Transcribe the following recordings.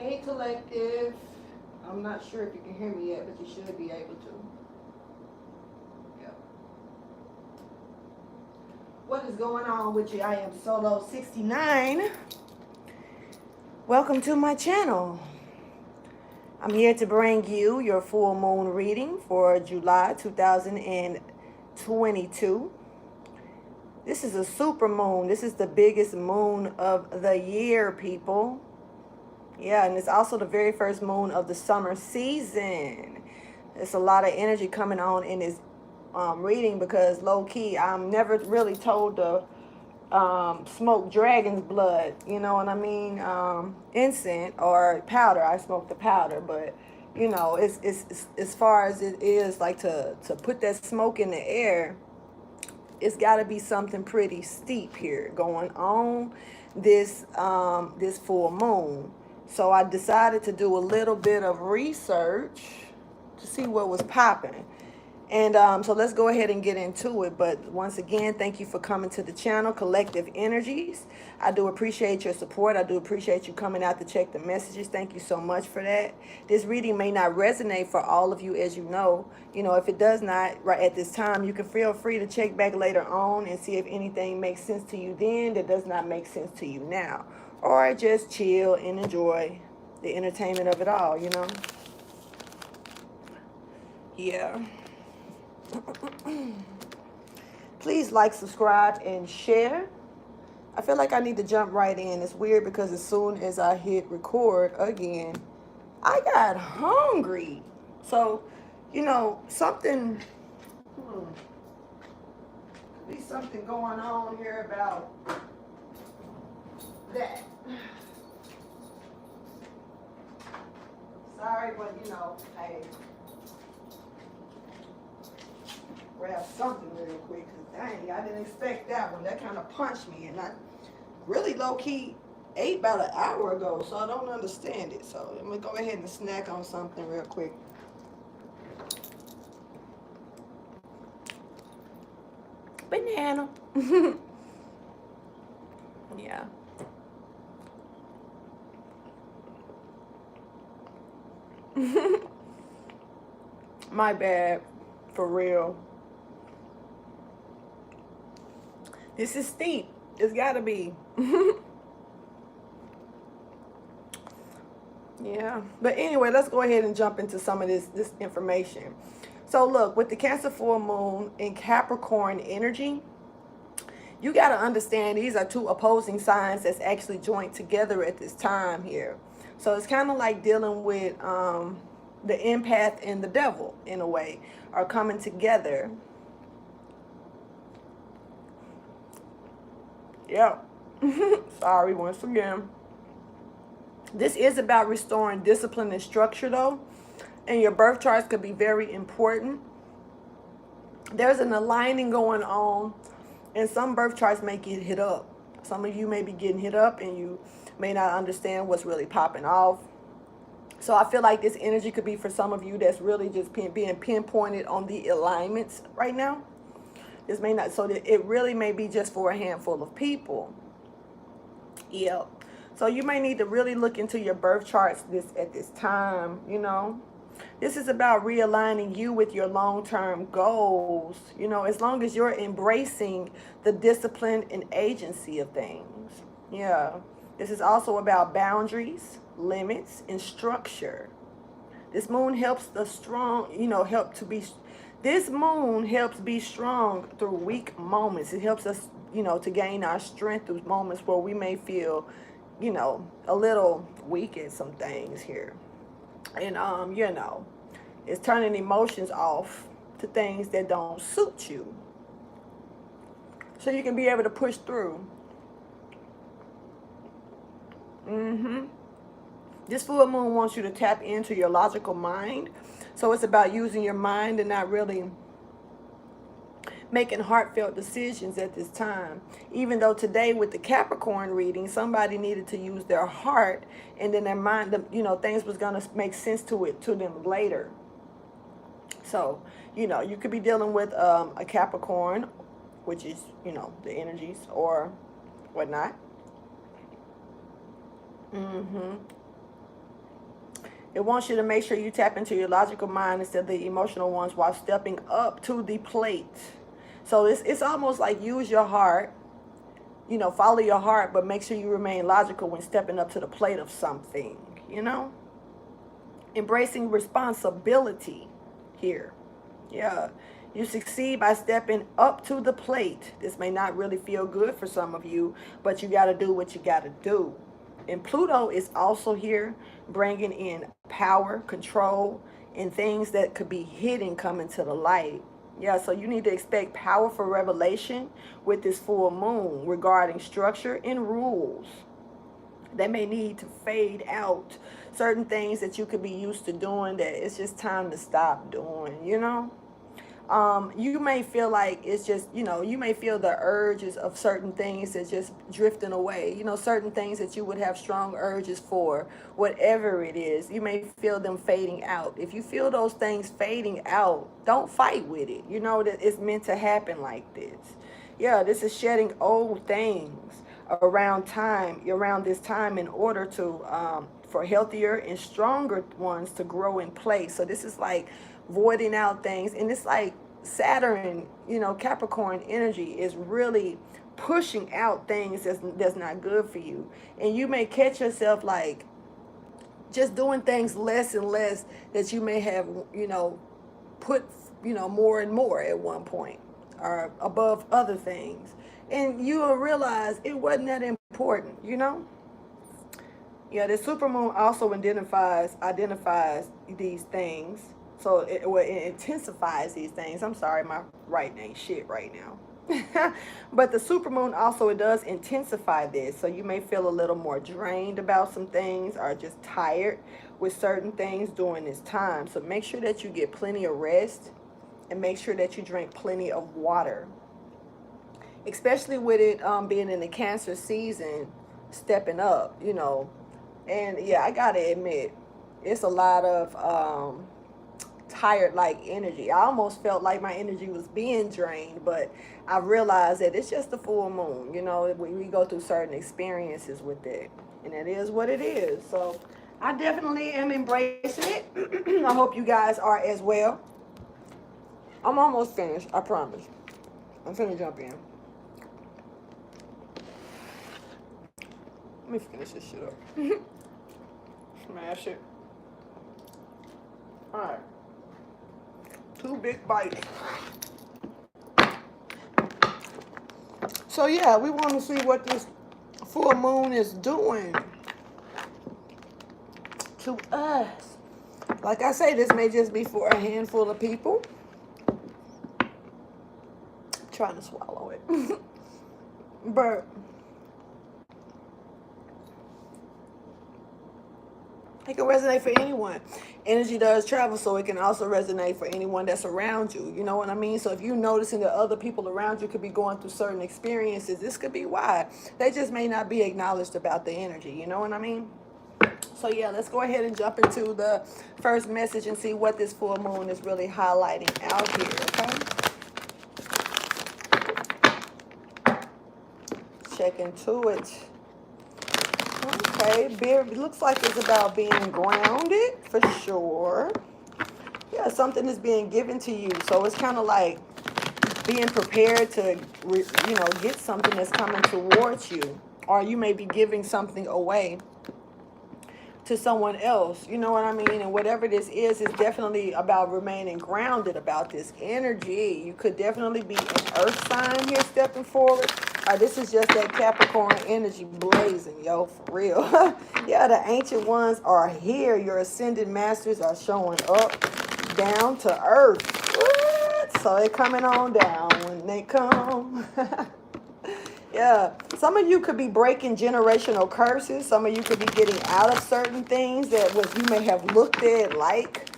Hey, collective. I'm not sure if you can hear me yet, but you should be able to. Yep. What is going on with you? I am Solo 69. Welcome to my channel. I'm here to bring you your full moon reading for July 2022. This is a super moon. This is the biggest moon of the year, people. Yeah, and it's also the very first moon of the summer season. There's a lot of energy coming on in this reading because low-key, I'm never really told to smoke dragon's blood, you know what I mean? Incense or powder. I smoke the powder, but you know, it's as far as it is like to put that smoke in the air, it's got to be something pretty steep here going on this full moon. So I decided to do a little bit of research to see what was popping. And so let's go ahead and get into it. But once again, thank you for coming to the channel, Collective Energies. I do appreciate your support. I do appreciate you coming out to check the messages. Thank you so much for that. This reading may not resonate for all of you, as you know. You know, if it does not right at this time, you can feel free to check back later on and see if anything makes sense to you then that does not make sense to you now. Or just chill and enjoy the entertainment of it all, you know? Yeah. Please like, subscribe, and share. I feel like I need to jump right in. It's weird because as soon as I hit record again, I got hungry. So, you know, something, could be something going on here about that. Sorry, but you know, hey. Grab something real quick, because dang, I didn't expect that one. That kind of punched me, and I really low-key ate about an hour ago, so I don't understand it. So I'm going to go ahead and snack on something real quick. Banana. Yeah. My bad, for real. This is steep. It's gotta be. Yeah. But anyway, let's go ahead and jump into some of this information. So look, with the Cancer full moon in Capricorn energy, you got to understand these are two opposing signs that's actually joined together at this time here. So it's kind of like dealing with the empath and the devil, in a way, are coming together. Yep. Sorry once again. This is about restoring discipline and structure, though. And your birth charts could be very important. There's an aligning going on, and some birth charts may get hit up. Some of you may be getting hit up, and you may not understand what's really popping off. So I feel like this energy could be for some of you that's really just being pinpointed on the alignments right now. This may not, so that it really may be just for a handful of people. Yep. So you may need to really look into your birth charts at this time, you know. This is about realigning you with your long-term goals, you know, as long as you're embracing the discipline and agency of things. Yeah. This is also about boundaries, limits, and structure. This moon helps the strong, you know, this moon helps be strong through weak moments. It helps us, you know, to gain our strength through moments where we may feel, you know, a little weak at some things here. And, you know, it's turning emotions off to things that don't suit you. So you can be able to push through. This full moon wants you to tap into your logical mind. So it's about using your mind and not really making heartfelt decisions at this time. Even though today with the Capricorn reading, somebody needed to use their heart, and then their mind, you know, things was going to make sense to them later. So, you know, you could be dealing with a Capricorn, which is, you know, the energies or whatnot. It wants you to make sure you tap into your logical mind instead of the emotional ones while stepping up to the plate. So it's almost like use your heart, you know, follow your heart, but make sure you remain logical when stepping up to the plate of something, you know? Embracing responsibility here. Yeah. You succeed by stepping up to the plate. This may not really feel good for some of you, but you got to do what you got to do. And Pluto is also here, bringing in power, control, and things that could be hidden coming to the light. Yeah, so you need to expect powerful revelation with this full moon regarding structure and rules. They may need to fade out certain things that you could be used to doing that it's just time to stop doing, you know? You may feel like it's just, you know, you may feel the urges of certain things that's just drifting away. You know, certain things that you would have strong urges for, whatever it is, you may feel them fading out. If you feel those things fading out, don't fight with it. You know that it's meant to happen like this. Yeah, this is shedding old things around this time in order to for healthier and stronger ones to grow in place. So this is like voiding out things, and it's like Saturn, you know, Capricorn energy is really pushing out things that's not good for you. And you may catch yourself like just doing things less and less that you may have, you know, put, you know, more and more at one point or above other things. And you will realize it wasn't that important, you know? Yeah, the supermoon also identifies these things. So it intensifies these things. I'm sorry, my writing ain't shit right now. But the supermoon also, it does intensify this. So you may feel a little more drained about some things or just tired with certain things during this time. So make sure that you get plenty of rest and make sure that you drink plenty of water. Especially with it being in the Cancer season, stepping up, you know. And yeah, I gotta admit, it's a lot of tired like energy. I almost felt like my energy was being drained, but I realized that it's just the full moon. You know, we go through certain experiences with it, and it is what it is. So I definitely am embracing it. I hope you guys are as well. I'm almost finished, I promise. I'm finna jump in. Let me finish this shit up. Smash it. Alright. 2 big bites. So yeah, we want to see what this full moon is doing to us. Like I say, this may just be for a handful of people. I'm trying to swallow it. But it can resonate for anyone. Energy does travel, so it can also resonate for anyone that's around you. You know what I mean? So if you're noticing that other people around you could be going through certain experiences, this could be why. They just may not be acknowledged about the energy. You know what I mean? So yeah, let's go ahead and jump into the first message and see what this full moon is really highlighting out here, okay? Check into it. Okay, it looks like it's about being grounded for sure. Yeah, something is being given to you. So it's kind of like being prepared to, you know, get something that's coming towards you. Or you may be giving something away to someone else. You know what I mean? And whatever this is definitely about remaining grounded about this energy. You could definitely be an earth sign here stepping forward. This is just that Capricorn energy blazing, yo, for real. Yeah, the ancient ones are here. Your ascended masters are showing up down to earth. What? So they're coming on down when they come. Yeah, some of you could be breaking generational curses. Some of you could be getting out of certain things that you may have looked at like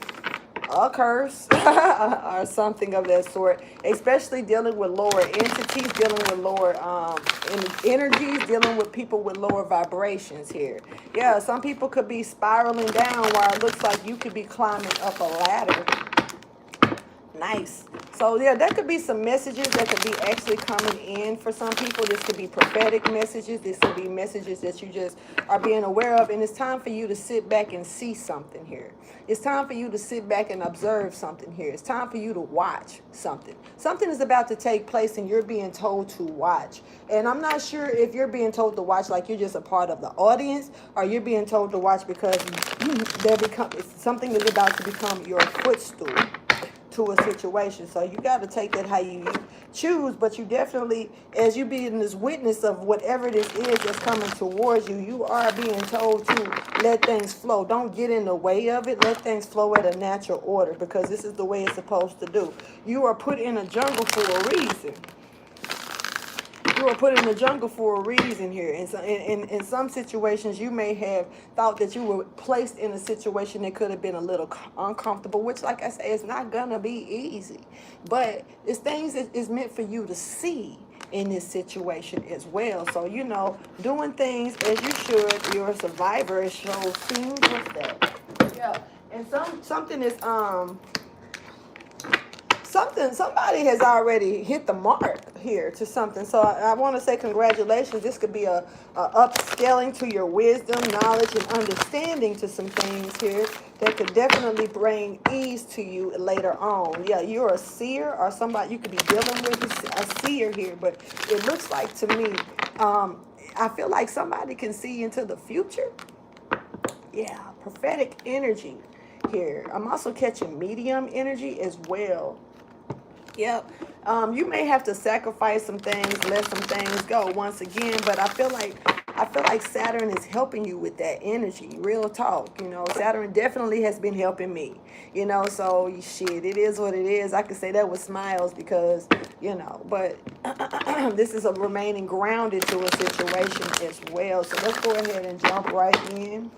a curse or something of that sort, especially dealing with lower entities, dealing with lower energies, dealing with people with lower vibrations here. Yeah, some people could be spiraling down while it looks like you could be climbing up a ladder. Nice. So yeah, that could be some messages that could be actually coming in for some people. This could be prophetic messages. This could be messages that you just are being aware of. And it's time for you to sit back and see something here. It's time for you to sit back and observe something here. It's time for you to watch something. Something is about to take place and you're being told to watch. And I'm not sure if you're being told to watch like you're just a part of the audience, or you're being told to watch because something is about to become your footstool to a situation. So you got to take that how you choose, but you definitely, as you being this witness of whatever this is that's coming towards you, you are being told to let things flow. Don't get in the way of it. Let things flow at a natural order, because this is the way it's supposed to do. You are put in a jungle for a reason. You were put in the jungle for a reason here. And so in some situations, you may have thought that you were placed in a situation that could have been a little uncomfortable, which, like I say, is not going to be easy. But it's things that is meant for you to see in this situation as well. So, you know, doing things as you should. You're a survivor. It shows things with that. Yeah. And something is somebody has already hit the mark here to something. So I want to say congratulations. This could be a upscaling to your wisdom, knowledge, and understanding to some things here that could definitely bring ease to you later on. Yeah, you're a seer, or somebody you could be dealing with a seer here, but it looks like to me, I feel like somebody can see into the future. Yeah, prophetic energy here. I'm also catching medium energy as well. Yep. You may have to sacrifice some things, let some things go once again, but I feel like Saturn is helping you with that energy. Real talk, you know. Saturn definitely has been helping me, you know. So shit, it is what it is. I can say that with smiles because, you know, but this is a remaining grounded to a situation as well. So let's go ahead and jump right in.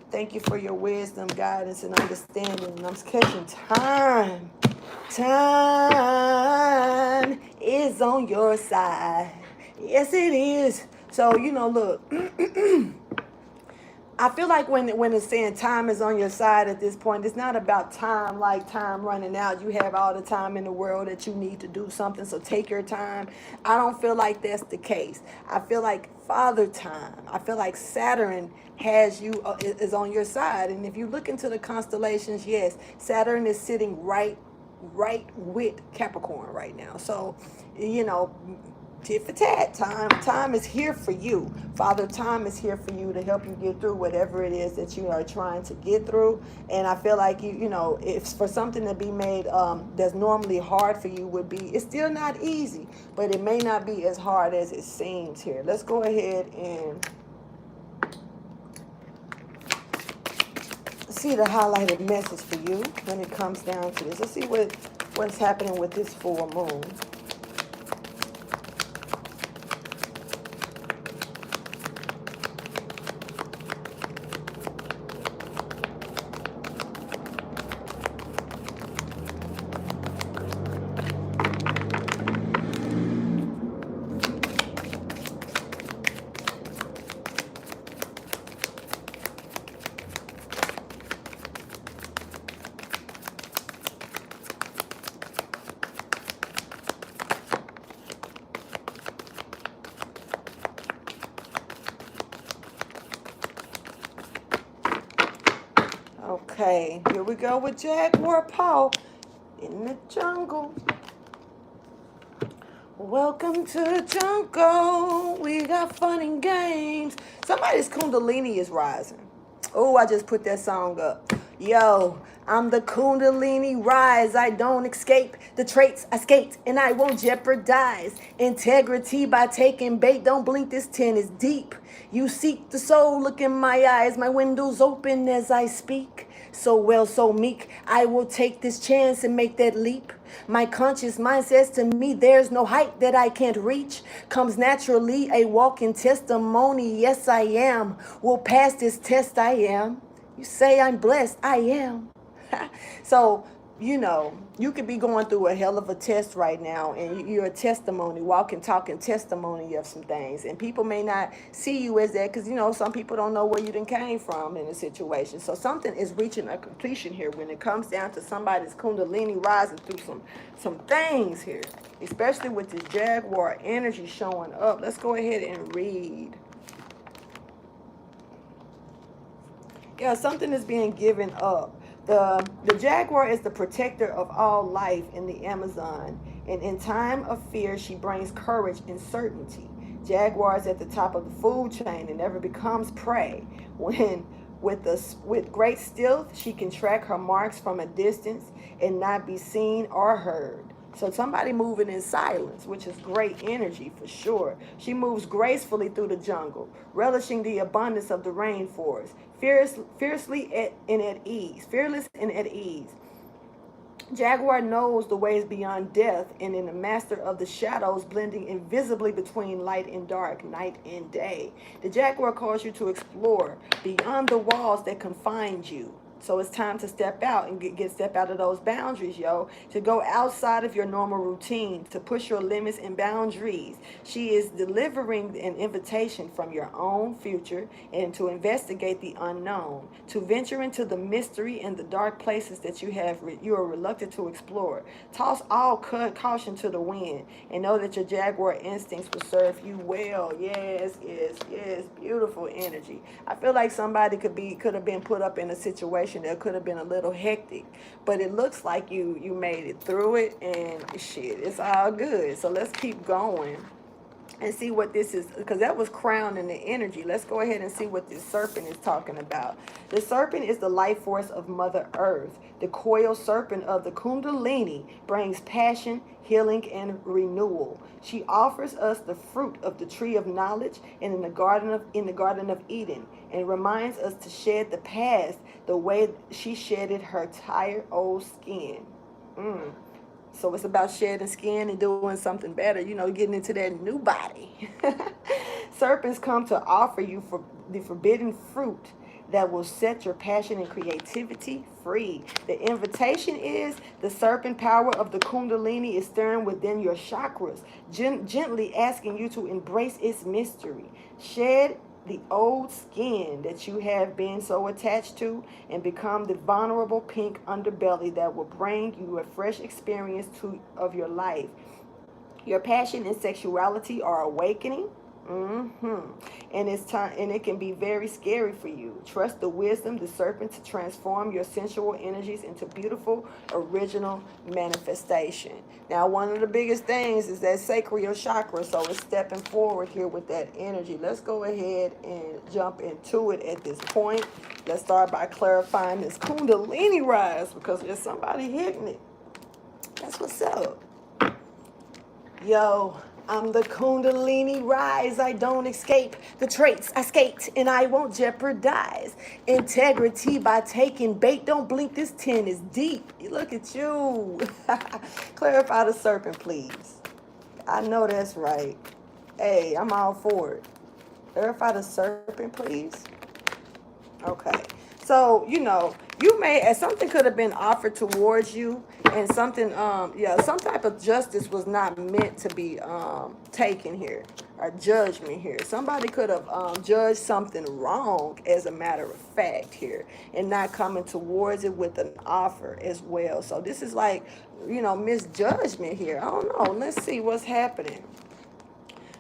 Thank you for your wisdom, guidance, and understanding. And I'm catching time. Time is on your side. Yes, it is. So, you know, look, I feel like when it's saying time is on your side at this point, it's not about time like time running out. You have all the time in the world that you need to do something, so take your time. I don't feel like that's the case. I feel like father time. I feel like Saturn has you, is on your side. And if you look into the constellations, yes, Saturn is sitting right with Capricorn right now. So, you know, tit for tat, time is here for you. Father time is here for you to help you get through whatever it is that you are trying to get through. And I feel like you know, if for something to be made that's normally hard for you would be, it's still not easy, but it may not be as hard as it seems here. Let's go ahead and see the highlighted message for you when it comes down to this. Let's see what's happening with this full moon. Okay, here we go with Jaguar Paw in the jungle. Welcome to the jungle. We got fun and games. Somebody's Kundalini is rising. Oh, I just put that song up. Yo, I'm the Kundalini rise. I don't escape the traits I skate, and I won't jeopardize integrity by taking bait. Don't blink, this 10 is deep. You seek the soul, look in my eyes. My windows open as I speak. So well, so meek, I will take this chance and make that leap. My conscious mind says to me, there's no height that I can't reach. Comes naturally, a walking testimony. Yes, I am. Will pass this test, I am. You say I'm blessed, I am. So you know, you could be going through a hell of a test right now, and you're a testimony, walking, talking testimony of some things. And people may not see you as that because, you know, some people don't know where you done came from in a situation. So something is reaching a completion here when it comes down to somebody's kundalini rising through some things here, especially with this Jaguar energy showing up. Let's go ahead and read. Yeah, something is being given up. The jaguar is the protector of all life in the Amazon, and in time of fear, she brings courage and certainty. Jaguar is at the top of the food chain and never becomes prey. When with great stealth, she can track her marks from a distance and not be seen or heard. So somebody moving in silence, which is great energy for sure. She moves gracefully through the jungle, relishing the abundance of the rainforest, fearless and at ease. Jaguar knows the ways beyond death and is a master of the shadows, blending invisibly between light and dark, night and day. The Jaguar calls you to explore beyond the walls that confine you. So it's time to step out and step out of those boundaries, yo. To go outside of your normal routine, to push your limits and boundaries. She is delivering an invitation from your own future and to investigate the unknown, to venture into the mystery and the dark places that you are reluctant to explore. Toss all caution to the wind and know that your Jaguar instincts will serve you well. Yes, yes, yes. Beautiful energy. I feel like somebody could have been put up in a situation that could have been a little hectic, but it looks like you made it through it, and shit, it's all good. So let's keep going and see what this is, because that was crowning the energy. Let's go ahead and see what this serpent is talking about. The serpent is the life force of Mother Earth. The coiled serpent of the Kundalini brings passion, healing, and renewal. She offers us the fruit of the tree of knowledge and in the Garden of Eden, and reminds us to shed the past the way she shedded her tired old skin. So it's about shedding skin and doing something better, you know, getting into that new body. Serpents come to offer you for the forbidden fruit that will set your passion and creativity free. The invitation is the serpent power of the Kundalini is stirring within your chakras, gently asking you to embrace its mystery. Shed the old skin that you have been so attached to and become the vulnerable pink underbelly that will bring you a fresh experience of your life. Your passion and sexuality are awakening. And it's time, and it can be very scary for you. Trust the wisdom, the serpent, to transform your sensual energies into beautiful, original manifestation. Now, one of the biggest things is that sacral chakra, so it's stepping forward here with that energy. Let's go ahead and jump into it at this point. Let's start by clarifying this Kundalini rise, because there's somebody hitting it. That's what's up. Yo, I'm the Kundalini rise. I don't escape the traits I skate, and I won't jeopardize integrity by taking bait. Don't blink, this 10 is deep. Look at you. Clarify the serpent, please. I know that's right. Hey, I'm all for it. Clarify the serpent, please. Okay. So, you know, you may, something could have been offered towards you, and something, some type of justice was not meant to be taken here, or judgment here. Somebody could have judged something wrong, as a matter of fact here, and not coming towards it with an offer as well. So this is like, you know, misjudgment here. I don't know. Let's see what's happening.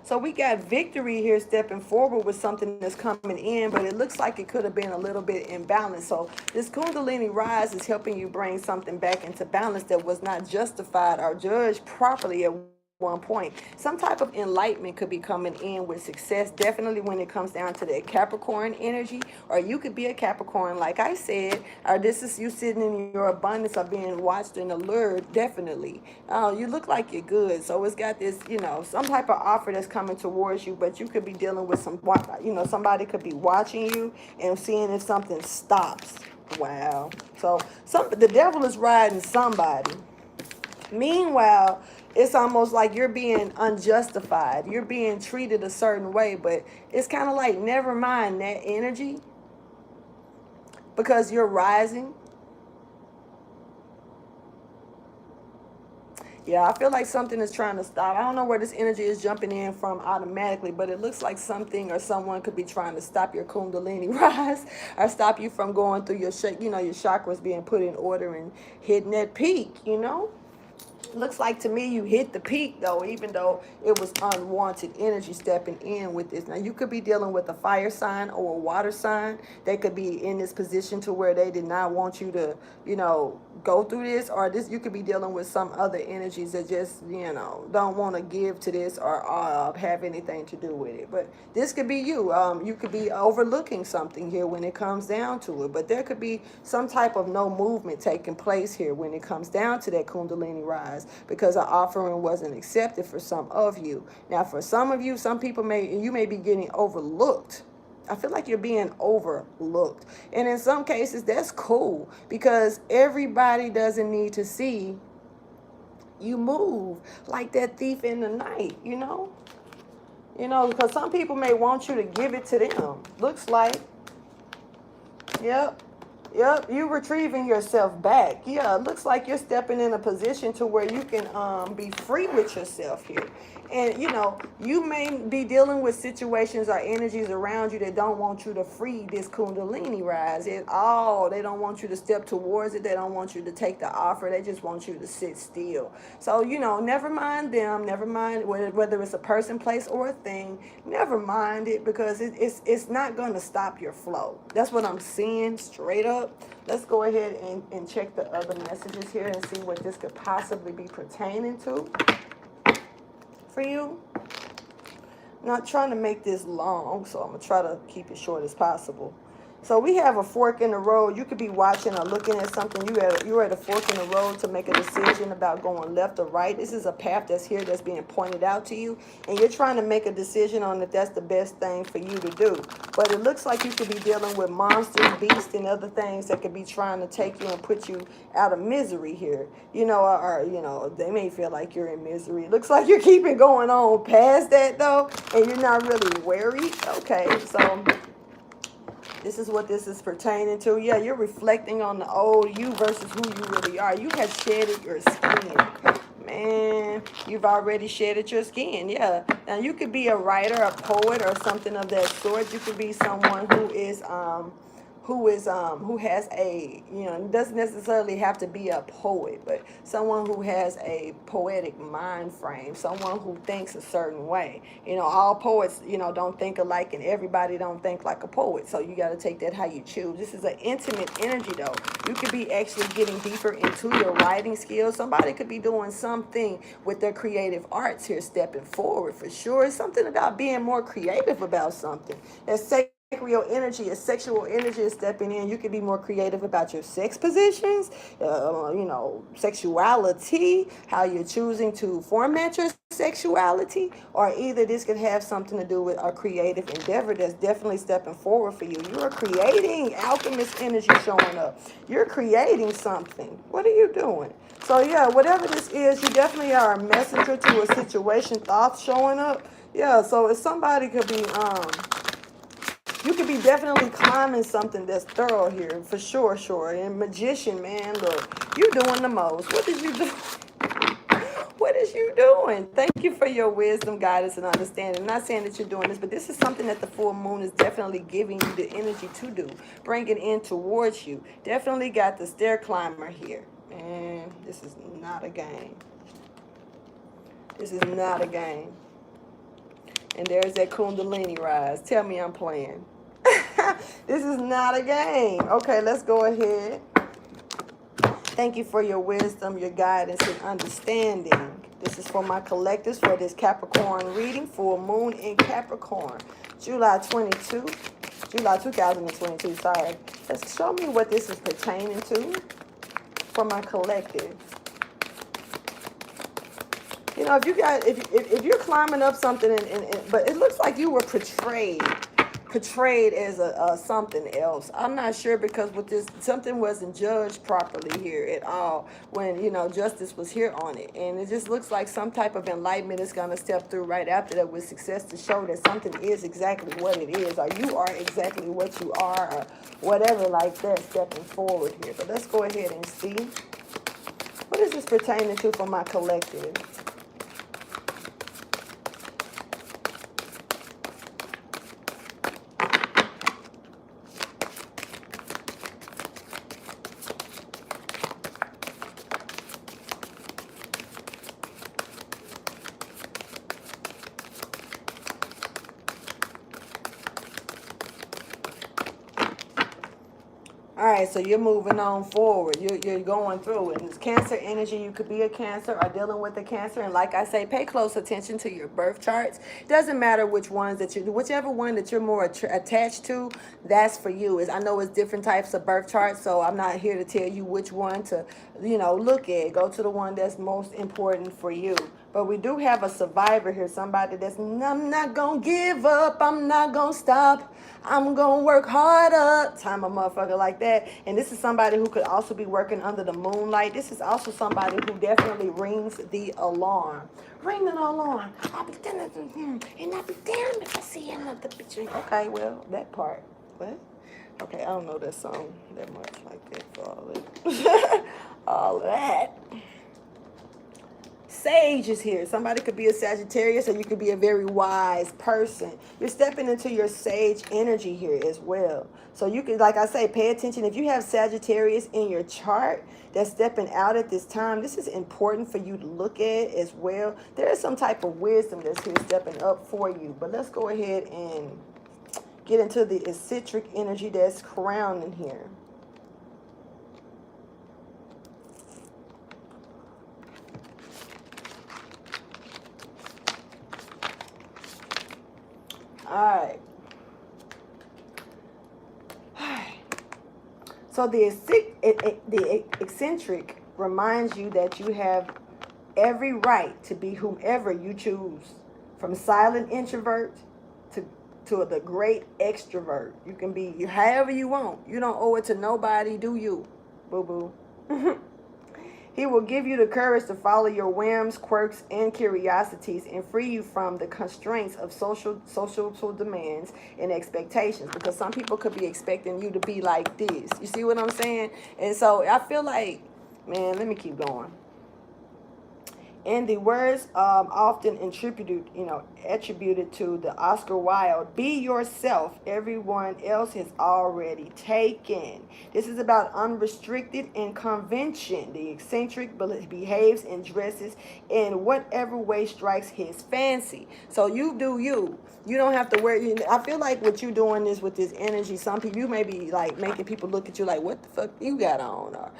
So we got victory here stepping forward with something that's coming in, but it looks like it could have been a little bit imbalanced. So this Kundalini rise is helping you bring something back into balance that was not justified or judged properly at one point. Some type of enlightenment could be coming in with success, definitely when it comes down to that Capricorn energy. Or you could be a Capricorn, like I said, or this is you sitting in your abundance of being watched and allured. Definitely, you look like you're good. So it's got this, you know, some type of offer that's coming towards you, but you could be dealing with some, you know, somebody could be watching you and seeing if something stops. Wow. So the devil is riding somebody. Meanwhile, it's almost like you're being unjustified. You're being treated a certain way, but it's kind of like, never mind that energy, because you're rising. Yeah, I feel like something is trying to stop. I don't know where this energy is jumping in from automatically, but it looks like something or someone could be trying to stop your Kundalini rise or stop you from going through your, your chakras being put in order and hitting that peak, Looks like to me you hit the peak though, even though it was unwanted energy stepping in with this. Now you could be dealing with a fire sign or a water sign. They could be in this position to where they did not want you to, go through this, or this you could be dealing with some other energies that just, don't want to give to this or have anything to do with it. But this could be you. You could be overlooking something here when it comes down to it. But there could be some type of no movement taking place here when it comes down to that Kundalini rise, because an offering wasn't accepted for some of you. Now, for some of you, some people you may be getting overlooked. I feel like you're being overlooked. And in some cases, that's cool, because everybody doesn't need to see you move like that thief in the night, because some people may want you to give it to them. Looks like, yep, you retrieving yourself back. Yeah, it looks like you're stepping in a position to where you can be free with yourself here. And, you may be dealing with situations or energies around you that don't want you to free this Kundalini rise at all. They don't want you to step towards it. They don't want you to take the offer. They just want you to sit still. So, never mind them. Never mind whether it's a person, place, or a thing. Never mind it, because it's not going to stop your flow. That's what I'm seeing straight up. Let's go ahead and check the other messages here and see what this could possibly be pertaining to for you. Not trying to make this long, so I'm going to try to keep it short as possible. So we have a fork in the road. You could be watching or looking at something. You're at a fork in the road to make a decision about going left or right. This is a path that's here that's being pointed out to you, and you're trying to make a decision on if that's the best thing for you to do. But it looks like you could be dealing with monsters, beasts, and other things that could be trying to take you and put you out of misery here. Or they may feel like you're in misery. It looks like you're keeping going on past that, though, and you're not really worried. Okay, so this is what this is pertaining to. Yeah, you're reflecting on the old you versus who you really are. You have shedded your skin. Man, you've already shedded your skin. Yeah. Now, you could be a writer, a poet, or something of that sort. You could be someone who has a, it doesn't necessarily have to be a poet, but someone who has a poetic mind frame, someone who thinks a certain way. All poets, don't think alike, and everybody don't think like a poet. So you got to take that how you choose. This is an intimate energy, though. You could be actually getting deeper into your writing skills. Somebody could be doing something with their creative arts here, stepping forward for sure. It's something about being more creative about something. That's sacral energy, a sexual energy is stepping in. You could be more creative about your sex positions, sexuality, how you're choosing to format your sexuality, or either this could have something to do with a creative endeavor that's definitely stepping forward for you. You're creating alchemist energy showing up. You're creating something. What are you doing? So yeah, whatever this is, you definitely are a messenger to a situation, thoughts showing up. Yeah, so if somebody could be you could be definitely climbing something that's thorough here, for sure. And magician, man, look, you're doing the most. What did you do? What is you doing? Thank you for your wisdom, guidance, and understanding. I'm not saying that you're doing this, but this is something that the full moon is definitely giving you the energy to do. Bring it in towards you. Definitely got the stair climber here. And this is not a game. This is not a game. And there's that Kundalini rise. Tell me I'm playing. This is not a game. Okay, let's go ahead. Thank you for your wisdom, your guidance, and understanding. This is for my collectives for this Capricorn reading. Full moon in Capricorn. July 2022, sorry. Let's show me what this is pertaining to for my collective. If you're climbing up something, but it looks like you were portrayed as a something else. I'm not sure, because with this, something wasn't judged properly here at all when, justice was here on it. And it just looks like some type of enlightenment is going to step through right after that with success to show that something is exactly what it is, or you are exactly what you are, or whatever like that, stepping forward here. But let's go ahead and see. What is this pertaining to for my collective? All right, so you're moving on forward. You're going through it. And it's Cancer energy. You could be a Cancer or dealing with a Cancer. And like I say, pay close attention to your birth charts. Doesn't matter which ones that you, whichever one that you're more attached to, that's for you. I know it's different types of birth charts, so I'm not here to tell you which one to, look at. Go to the one that's most important for you. But we do have a survivor here, somebody that's, I'm not going to give up, I'm not going to stop, I'm going to work harder. Time a motherfucker like that. And this is somebody who could also be working under the moonlight. This is also somebody who definitely rings the alarm. Ring the alarm. I'll be damned, and I'll be damned if I see another picture. Okay, well, that part. What? Okay, I don't know that song that much like that for all that. All that. Sage is here. Somebody could be a Sagittarius, or you could be a very wise person. You're stepping into your sage energy here as well. So you could, like I say, pay attention. If you have Sagittarius in your chart that's stepping out at this time, this is important for you to look at as well. There is some type of wisdom that's here stepping up for you. But let's go ahead and get into the eccentric energy that's crowning here. All right. So the eccentric reminds you that you have every right to be whomever you choose, from silent introvert to the great extrovert. You can be however you want. You don't owe it to nobody, do you? Boo boo. He will give you the courage to follow your whims, quirks, and curiosities, and free you from the constraints of social demands and expectations. Because some people could be expecting you to be like this. You see what I'm saying? And so I feel like, man, let me keep going. And the words often attributed to the Oscar Wilde, be yourself, everyone else has already taken. This is about unrestricted and convention. The eccentric behaves and dresses in whatever way strikes his fancy. So you do you. You don't have to wear, I feel like what you're doing is with this energy, some people, you may be like making people look at you like, what the fuck you got on? Or,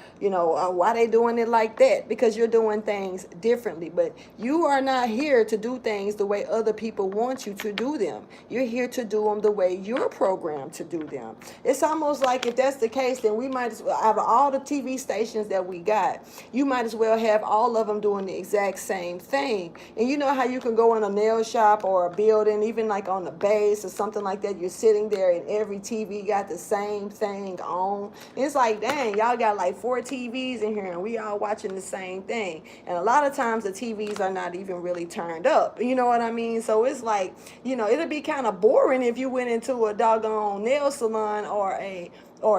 why they doing it like that? Because you're doing things differently. But you are not here to do things the way other people want you to do them. You're here to do them the way you're programmed to do them. It's almost like if that's the case, then we might as well, out of all the TV stations that we got, you might as well have all of them doing the exact same thing. And you know how you can go in a nail shop or a building, even like on the base or something like that, you're sitting there and every TV got the same thing on. And it's like, dang, y'all got like 4 TVs in here and we all watching the same thing. And a lot of times the TVs are not even really turned up. You know what I mean? So it's like, it'll be kind of boring if you went into a doggone nail salon or a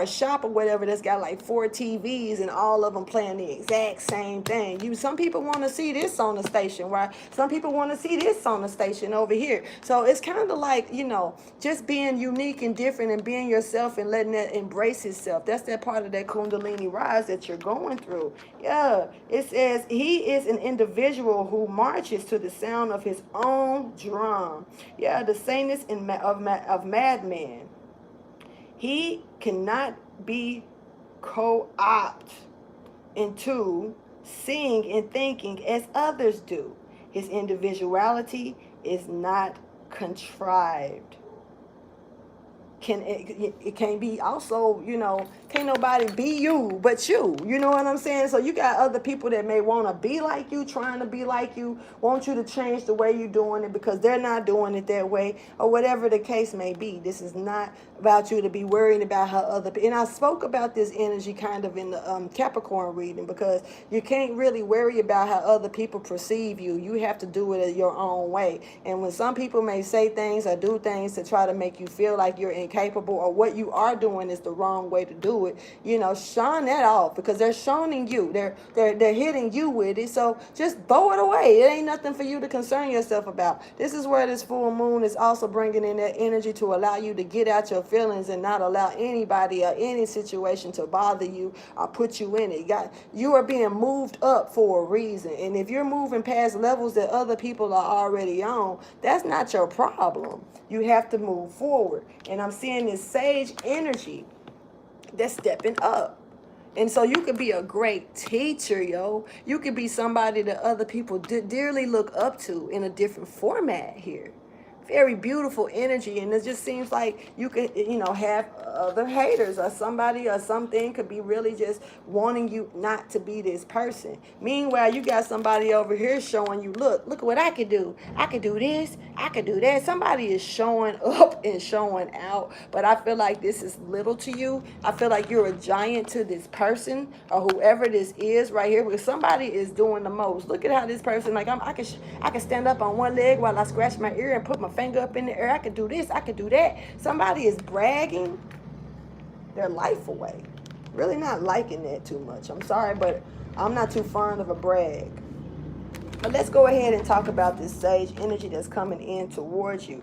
shop or whatever that's got like 4 TVs and all of them playing the exact same thing. Some people want to see this on the station, right? Some people want to see this on the station over here. So it's kind of like, just being unique and different and being yourself and letting that embrace yourself. That's that part of that Kundalini rise that you're going through. Yeah, it says he is an individual who marches to the sound of his own drum. Yeah, the saneness of madmen. He cannot be co-opted into seeing and thinking as others do. His individuality is not contrived. It can't be also, can't nobody be you but you. You know what I'm saying? So you got other people that may want to be like you, trying to be like you, want you to change the way you're doing it because they're not doing it that way, or whatever the case may be. This is not about you to be worried about how other people. And I spoke about this energy kind of in the Capricorn reading, because you can't really worry about how other people perceive you. You have to do it your own way. And when some people may say things or do things to try to make you feel like you're in incapable, or what you are doing is the wrong way to do it, you know, shun that off, because they're shoning you. They're hitting you with it. So just throw it away. It ain't nothing for you to concern yourself about. This is where this full moon is also bringing in that energy to allow you to get out your feelings and not allow anybody or any situation to bother you or put you in it. You are being moved up for a reason. And if you're moving past levels that other people are already on, that's not your problem. You have to move forward. And I'm seeing this sage energy that's stepping up. And so you could be a great teacher, yo. You could be somebody that other people dearly look up to in a different format here. Very beautiful energy, and it just seems like you could, you know, have other haters, or somebody or something could be really just wanting you not to be this person. Meanwhile, you got somebody over here showing you, look at what I could do. I could do this, I could do that. Somebody is showing up and showing out, but I feel like this is little to you. I feel like you're a giant to this person or whoever this is right here, because somebody is doing the most. Look at how this person, like, I can stand up on one leg while I scratch my ear and put my finger up in the air. I could do this, I could do that. Somebody is bragging their life away. Really not liking that too much. I'm sorry, but I'm not too fond of a brag. But let's go ahead and talk about this sage energy that's coming in towards you.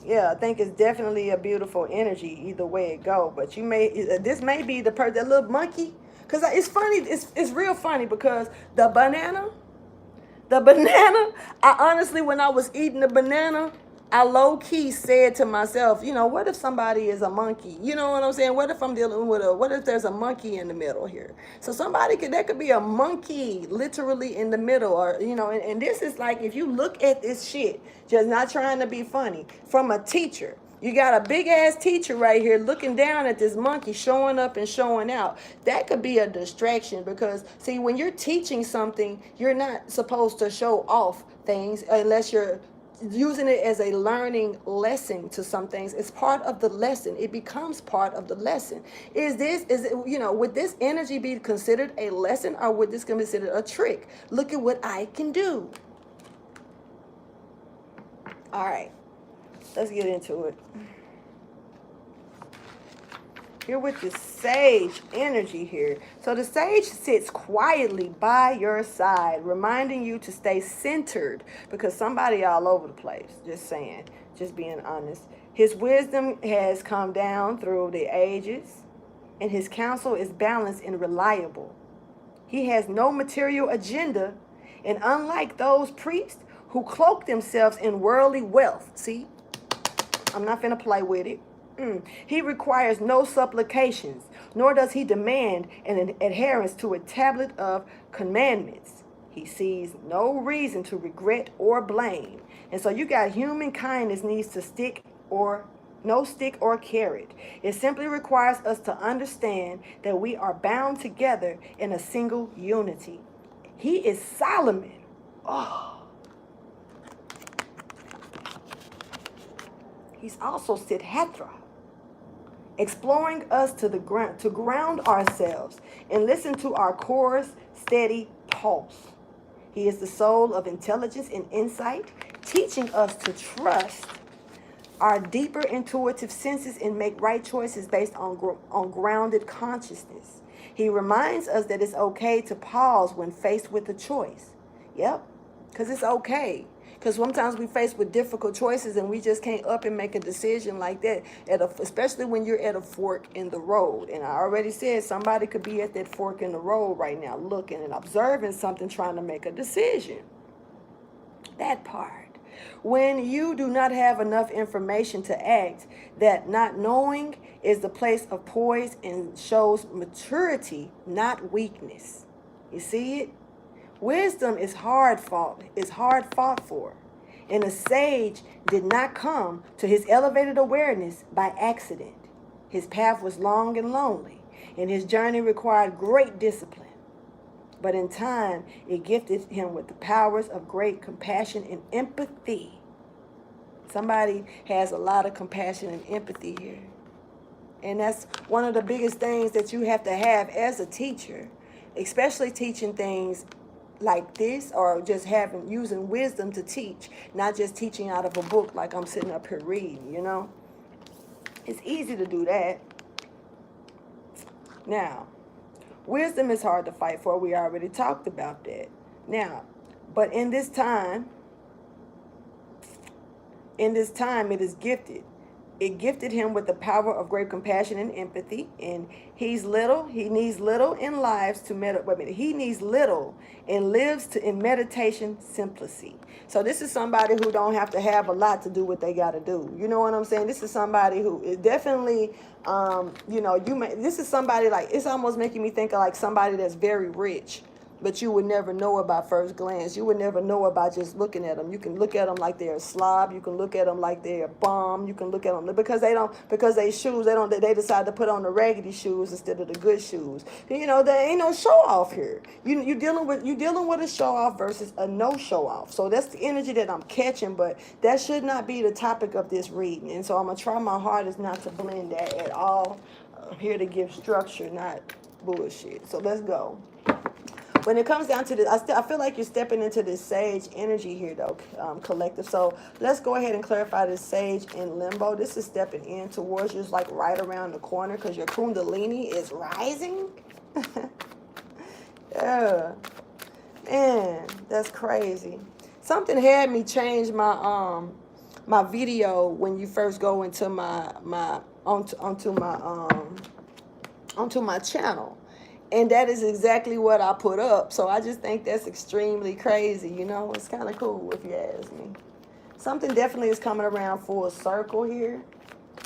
Yeah, I think it's definitely a beautiful energy either way it go. But this may be the person, that little monkey. Because it's funny, it's real funny, because the banana, I honestly, when I was eating the banana, I low-key said to myself, you know, what if somebody is a monkey? You know what I'm saying? What if I'm dealing with what if there's a monkey in the middle here? So there could be a monkey literally in the middle, or, you know, and this is like, if you look at this shit, just not trying to be funny, from a teacher. You got a big ass teacher right here looking down at this monkey showing up and showing out. That could be a distraction, because see, when you're teaching something, you're not supposed to show off things unless you're using it as a learning lesson to some things. It's part of the lesson. It becomes part of the lesson. Would this energy be considered a lesson, or would this be considered a trick? Look at what I can do. All right. Let's get into it. Here with the sage energy here. So the sage sits quietly by your side, reminding you to stay centered, because somebody all over the place. Just saying, just being honest. His wisdom has come down through the ages, and his counsel is balanced and reliable. He has no material agenda, and unlike those priests who cloak themselves in worldly wealth, see, I'm not finna play with it. He requires no supplications, nor does he demand an adherence to a tablet of commandments. He sees no reason to regret or blame. And so you got human kindness needs to stick or no stick or carrot. It simply requires us to understand that we are bound together in a single unity. He is Solomon. Oh. He's also Siddhartha, exploring us to ground ourselves and listen to our core's steady pulse. He is the soul of intelligence and insight, teaching us to trust our deeper intuitive senses and make right choices based on grounded consciousness. He reminds us that it's okay to pause when faced with a choice. Yep, because it's okay. Because sometimes we face with difficult choices and we just can't up and make a decision like that, especially when you're at a fork in the road. And I already said somebody could be at that fork in the road right now, looking and observing something, trying to make a decision. That part. When you do not have enough information to act, that not knowing is the place of poise and shows maturity, not weakness. You see it? Wisdom is hard fought for. And a sage did not come to his elevated awareness by accident. His path was long and lonely, and his journey required great discipline. But in time, it gifted him with the powers of great compassion and empathy. Somebody has a lot of compassion and empathy here. And that's one of the biggest things that you have to have as a teacher, especially teaching things like this, or just using wisdom to teach, not just teaching out of a book like I'm sitting up here reading, you know. It's easy to do that. Now, wisdom is hard to fight for. We already talked about that. Now, but in this time, it is gifted. It gifted him with the power of great compassion and empathy. And he needs little in lives to meditate. Wait a minute, he needs little and lives in meditation simplicity. So this is somebody who don't have to have a lot to do what they got to do. You know what I'm saying? This is somebody who is definitely, this is somebody like, it's almost making me think of like somebody that's very rich, but you would never know about first glance. You would never know about just looking at them. You can look at them like they're a slob. You can look at them like they're a bum. You can look at them because they shoes, they decide to put on the raggedy shoes instead of the good shoes. You know, there ain't no show off here. You dealing with a show off versus a no show off. So that's the energy that I'm catching, but that should not be the topic of this reading. And so I'm gonna try my hardest not to blend that at all. I'm here to give structure, not bullshit. So let's go. When it comes down to this, I feel like you're stepping into this sage energy here, though, collective. So let's go ahead and clarify this sage in limbo. This is stepping in towards you. It's like right around the corner because your kundalini is rising. Yeah. Man, that's crazy. Something had me change my my video when you first go into onto my channel. And that is exactly what I put up. So I just think that's extremely crazy, you know. It's kind of cool if you ask me. Something definitely is coming around full circle here.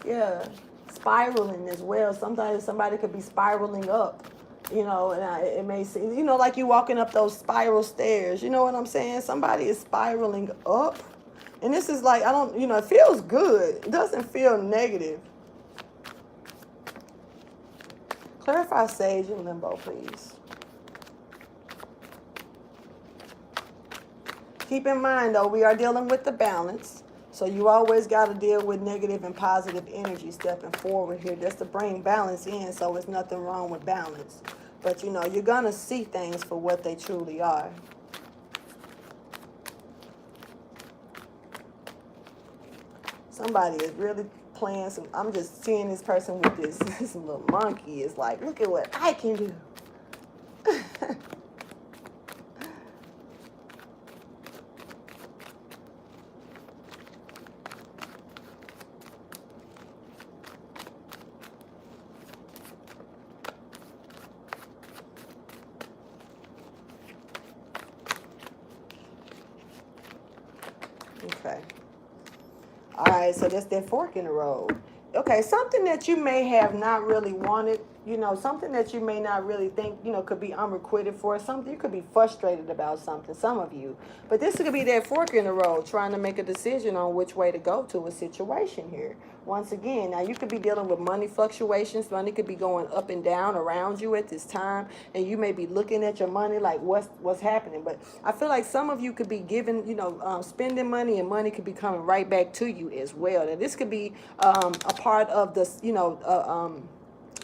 Yeah. Spiraling as well. Sometimes somebody could be spiraling up, you know, and it may seem, you know, like you walking up those spiral stairs. You know what I'm saying? Somebody is spiraling up. And this is like, it feels good. It doesn't feel negative. Clarify sage in limbo, please. Keep in mind, though, we are dealing with the balance. So you always got to deal with negative and positive energy stepping forward here. Just to bring balance in, so there's nothing wrong with balance. But, you know, you're going to see things for what they truly are. Somebody is really playing some. I'm just seeing this person with this little monkey. It's like, look at what I can do. Okay. All right, so that's that fork in the road. Okay, something that you may have not really wanted, you know, something that you may not really think, you know, could be unrequited for, something you could be frustrated about something, some of you. But this could be that fork in the road, trying to make a decision on which way to go to a situation here. Once again, now you could be dealing with money fluctuations. Money could be going up and down around you at this time, and you may be looking at your money like what's happening. But I feel like some of you could be giving, spending money, and money could be coming right back to you as well. And this could be a part of this,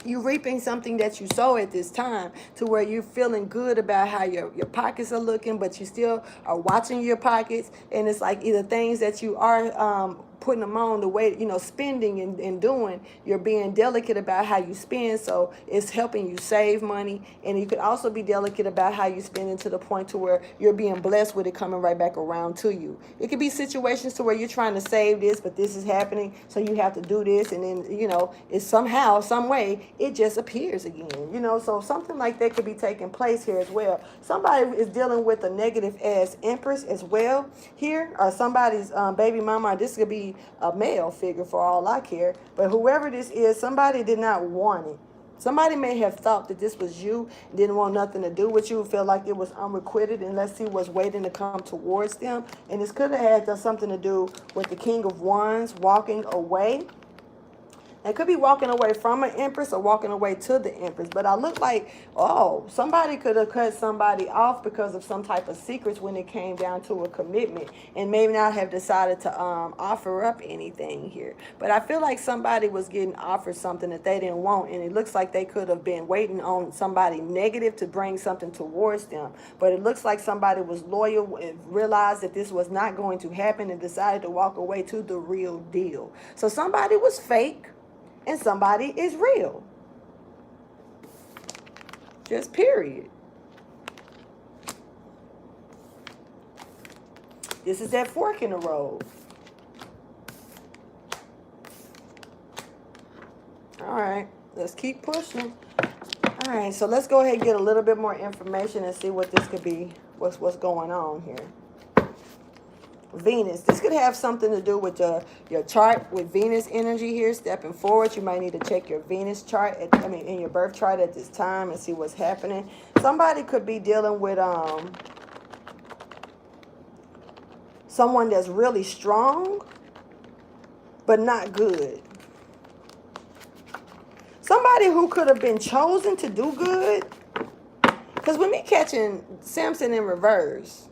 you reaping something that you sow at this time, to where you're feeling good about how your pockets are looking, but you still are watching your pockets. And it's like either things that you are putting them on the way, spending and doing, you're being delicate about how you spend, so it's helping you save money. And you could also be delicate about how you spend it, to the point to where you're being blessed with it coming right back around to you. It could be situations to where you're trying to save this, but this is happening, so you have to do this, and then it's somehow, some way, it just appears again. So something like that could be taking place here as well. Somebody is dealing with a negative ass empress as well here, or somebody's baby mama, or this could be a male figure for all I care. But whoever this is, somebody did not want it. Somebody may have thought that this was you, didn't want nothing to do with you, felt like it was unrequited, and let's see what's waiting to come towards them. And this could have had something to do with the King of Wands walking away. It could be walking away from an empress or walking away to the empress. But I look like, somebody could have cut somebody off because of some type of secrets when it came down to a commitment, and maybe not have decided to offer up anything here. But I feel like somebody was getting offered something that they didn't want, and it looks like they could have been waiting on somebody negative to bring something towards them. But it looks like somebody was loyal and realized that this was not going to happen, and decided to walk away to the real deal. So somebody was fake. and somebody is real. Just period. This is that fork in the road. All right, let's keep pushing. All right, so let's go ahead and get a little bit more information and see what this could be, what's going on here. Venus. This could have something to do with your chart with Venus energy here, stepping forward. You might need to check your Venus chart, in your birth chart at this time and see what's happening. Somebody could be dealing with someone that's really strong, but not good. Somebody who could have been chosen to do good. Because with me catching Samson in reverse,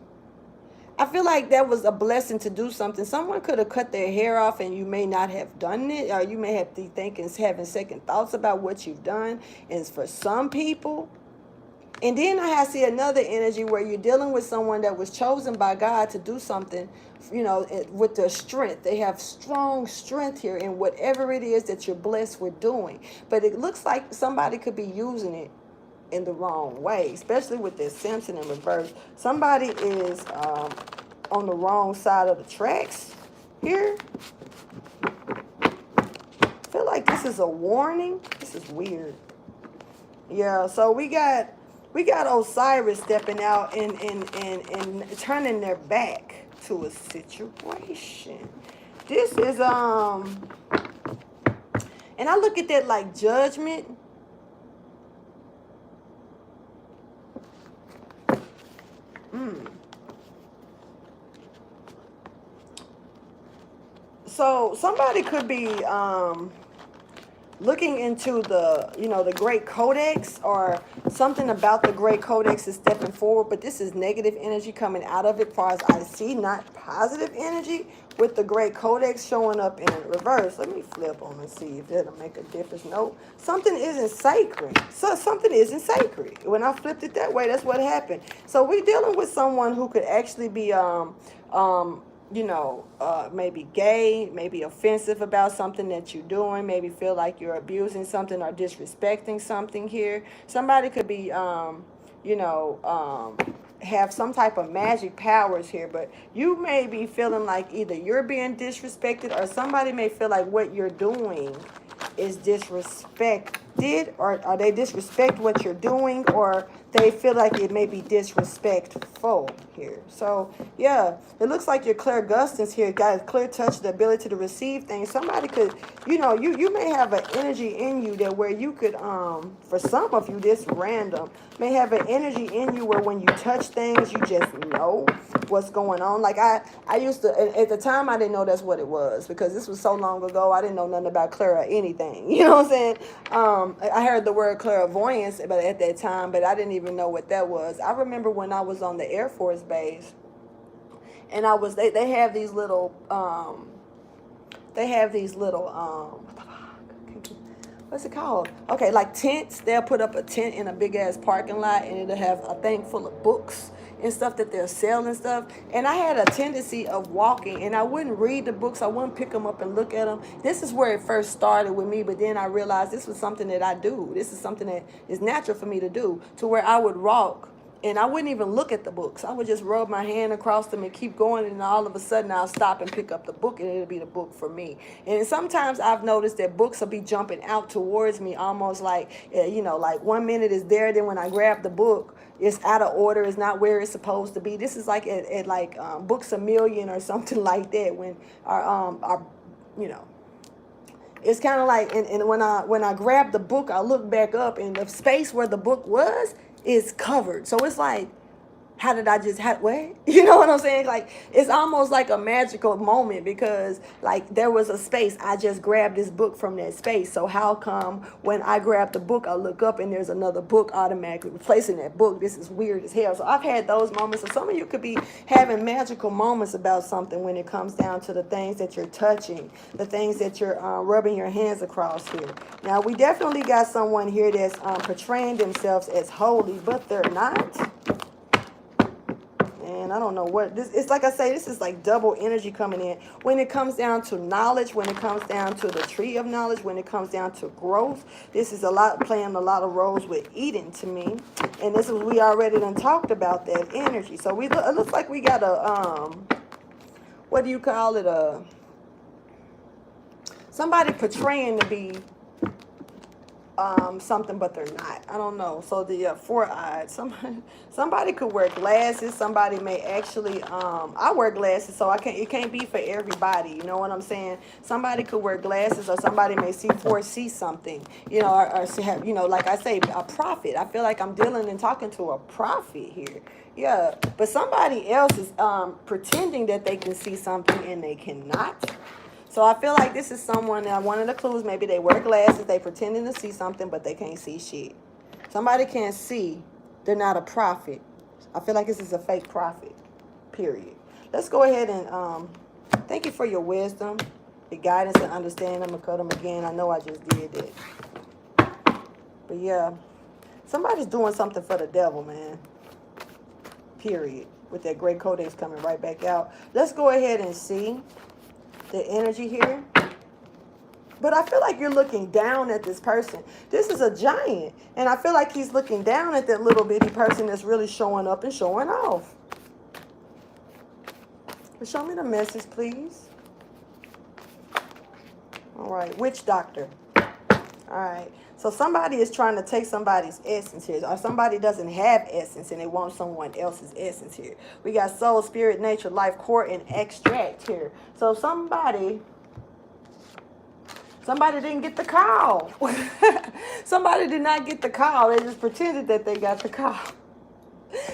I feel like that was a blessing to do something. Someone could have cut their hair off and you may not have done it. Or you may have to think and having second thoughts about what you've done. And it's for some people. And then I see another energy where you're dealing with someone that was chosen by God to do something, with their strength. They have strong strength here in whatever it is that you're blessed with doing. But it looks like somebody could be using it in the wrong way, especially with this Samson in reverse. Somebody is on the wrong side of the tracks here. I feel like this is a warning. This is weird. Yeah, so we got Osiris stepping out and turning their back to a situation. This is and I look at that like judgment. So somebody could be looking into the Great Codex, or something about the Great Codex is stepping forward, but this is negative energy coming out of it, as far as I see, not positive energy, with the Great Codex showing up in reverse. Let me flip on and see if that'll make a difference. No, something isn't sacred. So something isn't sacred. When I flipped it that way, that's what happened. So we're dealing with someone who could actually be maybe gay, maybe offensive about something that you're doing, maybe feel like you're abusing something or disrespecting something here. Somebody could be, have some type of magic powers here, but you may be feeling like either you're being disrespected or somebody may feel like what you're doing is disrespected, or they disrespect what you're doing, or they feel like it may be disrespectful here. So yeah, it looks like your clairgustance here, guys, clear touch, the ability to receive things. Somebody could, you may have an energy in you that where you could, for some of you, this random, may have an energy in you where when you touch things, you just know what's going on. Like I used to, at the time, I didn't know that's what it was, because this was so long ago. I didn't know nothing about clair or anything. You know what I'm saying? I heard the word clairvoyance but at that time, but I didn't even know what that was. I remember when I was on the Air Force base, and they have these little what's it called? Okay, like tents. They'll put up a tent in a big ass parking lot, and it'll have a thing full of books and stuff that they're selling stuff. And I had a tendency of walking, and I wouldn't read the books. I wouldn't pick them up and look at them. This is where it first started with me, but then I realized this was something that I do. This is something that is natural for me to do, to where I would walk and I wouldn't even look at the books. I would just rub my hand across them and keep going, and all of a sudden I'll stop and pick up the book, and it'll be the book for me. And sometimes I've noticed that books will be jumping out towards me, almost like, like 1 minute is there, then when I grab the book, it's out of order, it's not where it's supposed to be. This is like at Books A Million or something like that, when our it's kind of like, and when I grab the book, I look back up, and the space where the book was is covered. So it's like, how did I just what? You know what I'm saying? Like, it's almost like a magical moment, because like there was a space. I just grabbed this book from that space. So how come when I grab the book, I look up and there's another book automatically replacing that book? This is weird as hell. So I've had those moments. So some of you could be having magical moments about something when it comes down to the things that you're touching, the things that you're rubbing your hands across here. Now, we definitely got someone here that's portraying themselves as holy, but they're not. man. I don't know what this. It's like I say, this is like double energy coming in. When it comes down to knowledge, when it comes down to the tree of knowledge, when it comes down to growth, this is a lot playing a lot of roles with Eden to me. And this is we already done talked about that energy. So it looks like we got a what do you call it? Somebody portraying to be something, but they're not. I don't know. So the four-eyed, somebody could wear glasses. Somebody may actually I wear glasses, so it can't be for everybody. You know what I'm saying? Somebody could wear glasses, or somebody may foresee something. You know, or have, you know, like I say, a prophet. I feel like I'm dealing and talking to a prophet here. Yeah, but somebody else is pretending that they can see something and they cannot. So I feel like this is someone, one of the clues, maybe they wear glasses, they pretending to see something, but they can't see shit. Somebody can't see, they're not a prophet. I feel like this is a fake prophet, period. Let's go ahead and thank you for your wisdom, your guidance and understanding. I'm going to cut them again. I know I just did it. But yeah, somebody's doing something for the devil, man, period. With that gray codex coming right back out. Let's go ahead and see the energy here. But I feel like you're looking down at this person. This is a giant. And I feel like he's looking down at that little bitty person that's really showing up and showing off. But show me the message, please. All right. Witch doctor. All right. So somebody is trying to take somebody's essence here. Or somebody doesn't have essence and they want someone else's essence here. We got soul, spirit, nature, life, core, and extract here. So somebody didn't get the call. Somebody did not get the call. They just pretended that they got the call.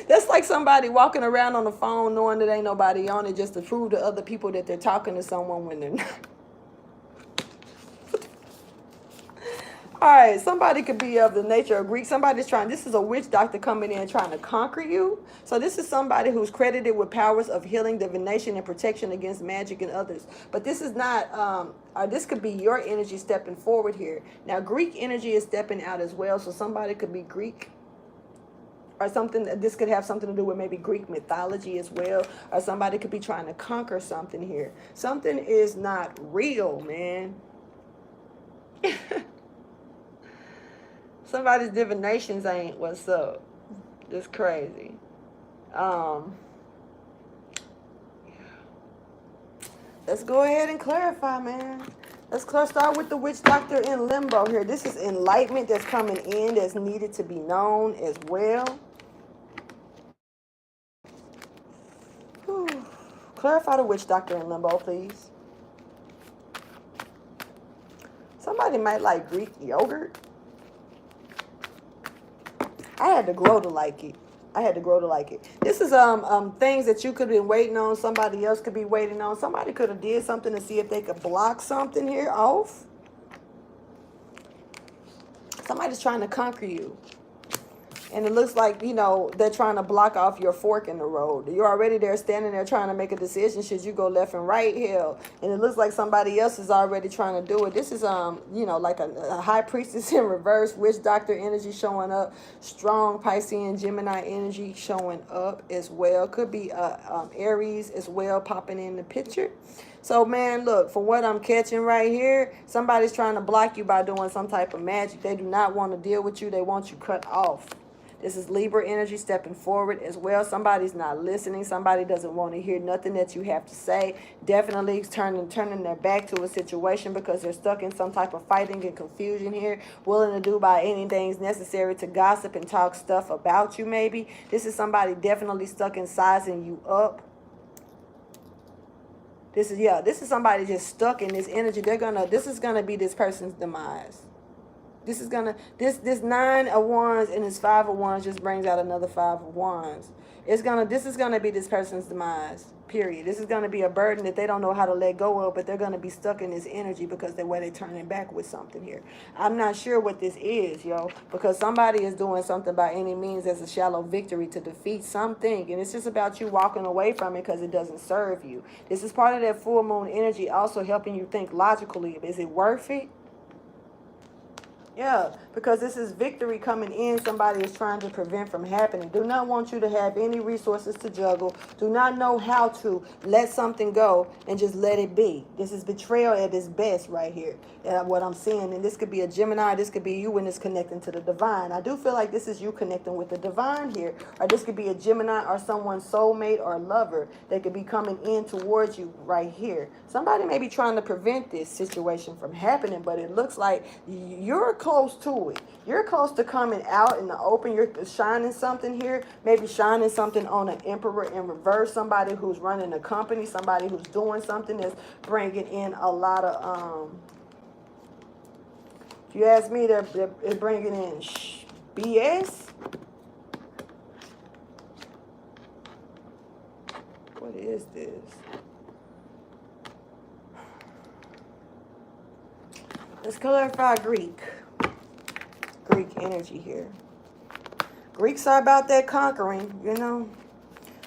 That's like somebody walking around on the phone knowing that ain't nobody on it just to prove to other people that they're talking to someone when they're not. All right, somebody could be of the nature of Greek. Somebody's trying, this is a witch doctor coming in trying to conquer you. So this is somebody who's credited with powers of healing, divination, and protection against magic and others. But this is not, this could be your energy stepping forward here. Now, Greek energy is stepping out as well. So somebody could be Greek or something. This could have something to do with maybe Greek mythology as well. Or somebody could be trying to conquer something here. Something is not real, man. Somebody's divinations ain't what's up. It's crazy. Let's go ahead and clarify, man. Let's start with the witch doctor in limbo here. This is enlightenment that's coming in that's needed to be known as well. Whew. Clarify the witch doctor in limbo, please. Somebody might like Greek yogurt. I had to grow to like it. This is things that you could have been waiting on. Somebody else could be waiting on. Somebody could have did something to see if they could block something here off. Somebody's trying to conquer you. And it looks like, you know, they're trying to block off your fork in the road. You're already there standing there trying to make a decision. Should you go left and right? Hell. And it looks like somebody else is already trying to do it. This is, you know, like a high priestess in reverse. Witch doctor energy showing up. Strong Piscean Gemini energy showing up as well. Could be Aries as well popping in the picture. So, man, look, for what I'm catching right here, somebody's trying to block you by doing some type of magic. They do not want to deal with you. They want you cut off. This is Libra energy stepping forward as well. Somebody's not listening. Somebody doesn't want to hear nothing that you have to say. Definitely turning their back to a situation because they're stuck in some type of fighting and confusion here. Willing to do by anything necessary to gossip and talk stuff about you maybe. This is somebody definitely stuck in sizing you up. This is somebody just stuck in this energy. This is gonna be this person's demise. This is 9 of wands and this 5 of wands just brings out another 5 of wands. This is gonna be this person's demise. Period. This is gonna be a burden that they don't know how to let go of, but they're gonna be stuck in this energy because the way they're turning back with something here. I'm not sure what this is, yo, because somebody is doing something by any means as a shallow victory to defeat something, and it's just about you walking away from it because it doesn't serve you. This is part of that full moon energy, also helping you think logically. Is it worth it? Yeah, because this is victory coming in. Somebody is trying to prevent from happening. Do not want you to have any resources to juggle. Do not know how to let something go and just let it be. This is betrayal at its best right here. What I'm seeing. And this could be a Gemini. This could be you when it's connecting to the divine. I do feel like this is you connecting with the divine here. Or this could be a Gemini or someone's soulmate or lover that could be coming in towards you right here. Somebody may be trying to prevent this situation from happening, but it looks like you're close to it. You're close to coming out in the open. You're shining something here, maybe shining something on an emperor in reverse, somebody who's running a company, somebody who's doing something that's bringing in a lot of, if you ask me, they're bringing in BS. What is this? Let's clarify Greek energy here. Greeks are about that conquering, you know.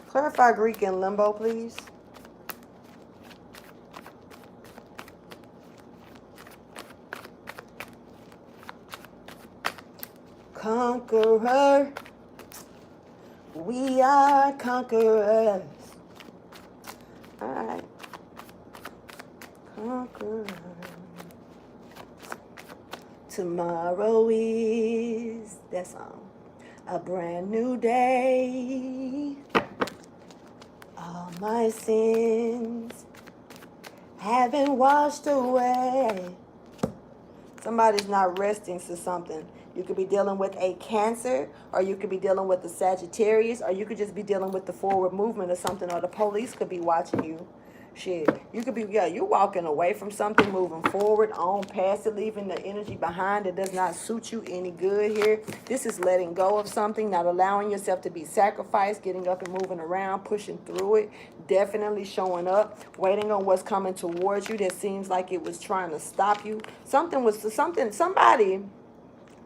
Clarify Greek in limbo, please. Conqueror. We are conquerors. All right. Conqueror. Tomorrow is, that song, a brand new day. All my sins have been washed away. Somebody's not resting to something. You could be dealing with a Cancer, or you could be dealing with the Sagittarius, or you could just be dealing with the forward movement or something, or the police could be watching you. Shit, you could be, you're walking away from something, moving forward, on past it, leaving the energy behind that does not suit you any good here. This is letting go of something, not allowing yourself to be sacrificed, getting up and moving around, pushing through it, definitely showing up, waiting on what's coming towards you that seems like it was trying to stop you. Somebody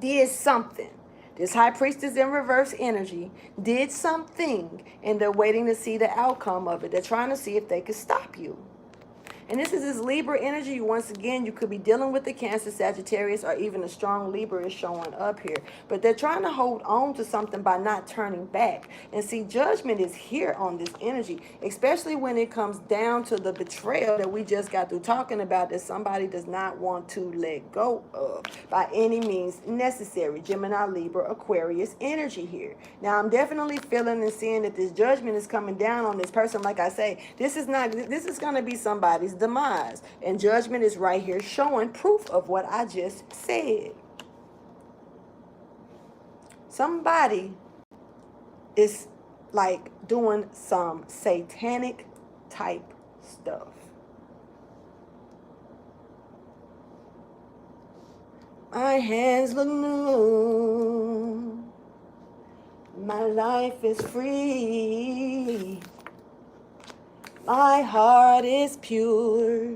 did something. This high priestess in reverse energy did something, and they're waiting to see the outcome of it. They're trying to see if they could stop you. And this is this Libra energy. Once again, you could be dealing with the Cancer, Sagittarius, or even a strong Libra is showing up here. But they're trying to hold on to something by not turning back. And see, judgment is here on this energy, especially when it comes down to the betrayal that we just got through talking about, that somebody does not want to let go of by any means necessary. Gemini, Libra, Aquarius energy here. Now, I'm definitely feeling and seeing that this judgment is coming down on this person. Like I say, this is going to be somebody's demise, and judgment is right here showing proof of what I just said. Somebody is like doing some satanic type stuff. My hands look new. My life is free. My heart is pure.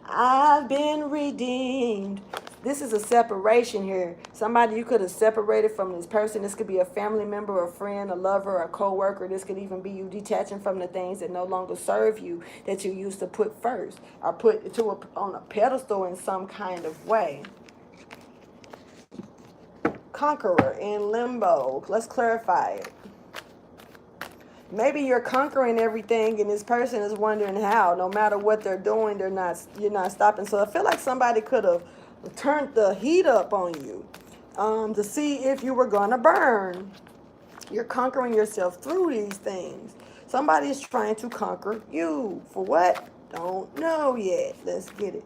I've been redeemed. This is a separation here. Somebody you could have separated from this person. This could be a family member, a friend, a lover, a co-worker. This could even be you detaching from the things that no longer serve you, that you used to put first, or put on a pedestal in some kind of way. Conqueror in limbo. Let's clarify it. Maybe you're conquering everything, and this person is wondering how. No matter what they're doing, you're not stopping. So I feel like somebody could have turned the heat up on you to see if you were gonna burn. You're conquering yourself through these things. Somebody is trying to conquer you. For what? Don't know yet. Let's get it.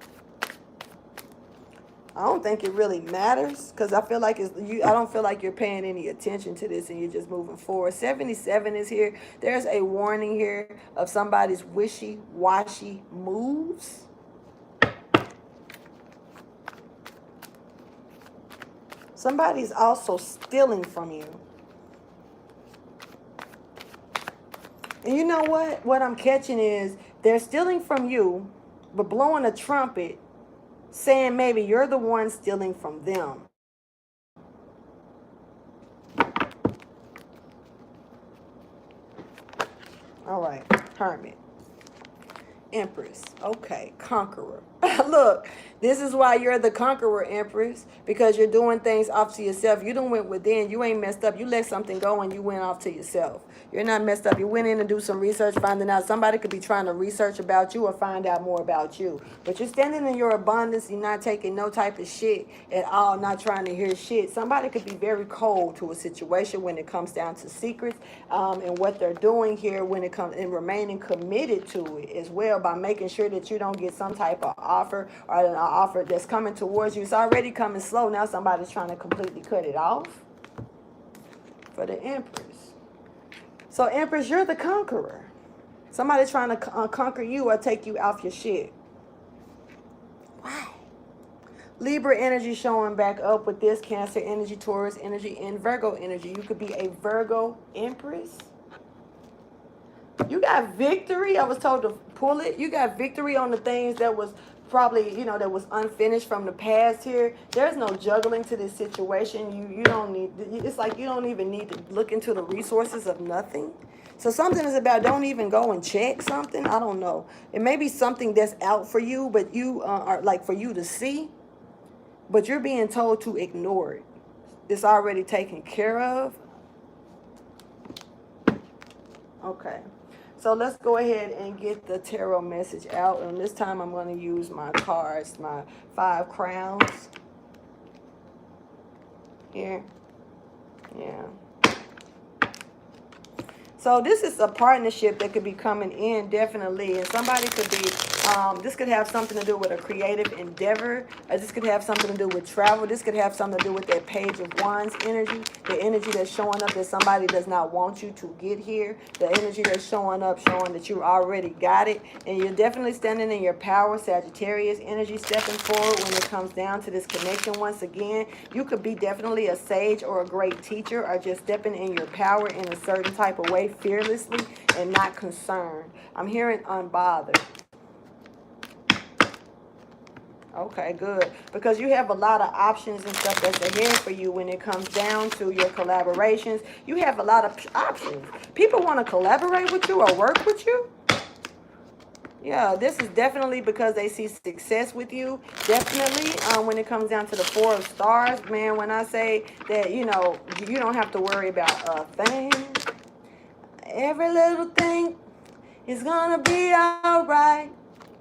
I don't think it really matters, because I feel like I don't feel like you're paying any attention to this, and you're just moving forward. 77 is here. There's a warning here of somebody's wishy-washy moves. Somebody's also stealing from you. And you know what? What I'm catching is they're stealing from you, but blowing a trumpet, saying maybe you're the one stealing from them. All right, Hermit. Empress. Okay, conqueror. Look, this is why you're the conqueror, Empress, because you're doing things off to yourself. You done went within. You ain't messed up. You let something go and you went off to yourself. You're not messed up. You went in and do some research, finding out somebody could be trying to research about you or find out more about you. But you're standing in your abundance. You're not taking no type of shit at all, not trying to hear shit. Somebody could be very cold to a situation when it comes down to secrets and what they're doing here when it comes and remaining committed to it as well by making sure that you don't get some type of offer or an offer that's coming towards you. It's already coming slow. Now somebody's trying to completely cut it off for the Empress. So, Empress, you're the conqueror. Somebody's trying to conquer you or take you off your shit. Why? Libra energy showing back up with this. Cancer energy, Taurus energy, and Virgo energy. You could be a Virgo Empress. You got victory. I was told to pull it. You got victory on the things that was probably, that was unfinished from the past here. There's no juggling to this situation. You don't need, it's like you don't even need to look into the resources of nothing. So something is about don't even go and check something. I don't know. It may be something that's out for you, but you are like for you to see, but you're being told to ignore it. It's already taken care of. Okay. So let's go ahead and get the tarot message out. And this time I'm going to use my cards, my 5 crowns. Here. Yeah. So this is a partnership that could be coming in, definitely. And somebody could be, this could have something to do with a creative endeavor. This could have something to do with travel. This could have something to do with that Page of Wands energy. The energy that's showing up that somebody does not want you to get here. The energy that's showing up, showing that you already got it. And you're definitely standing in your power. Sagittarius energy stepping forward when it comes down to this connection. Once again, you could be definitely a sage or a great teacher or just stepping in your power in a certain type of way, fearlessly and not concerned. I'm hearing unbothered. Okay, good. Because you have a lot of options and stuff that's ahead for you when it comes down to your collaborations. You have a lot of options. People want to collaborate with you or work with you. Yeah, this is definitely because they see success with you. Definitely when it comes down to the 4 of stars, man, when I say that, you don't have to worry about a thing. Every little thing is gonna be all right.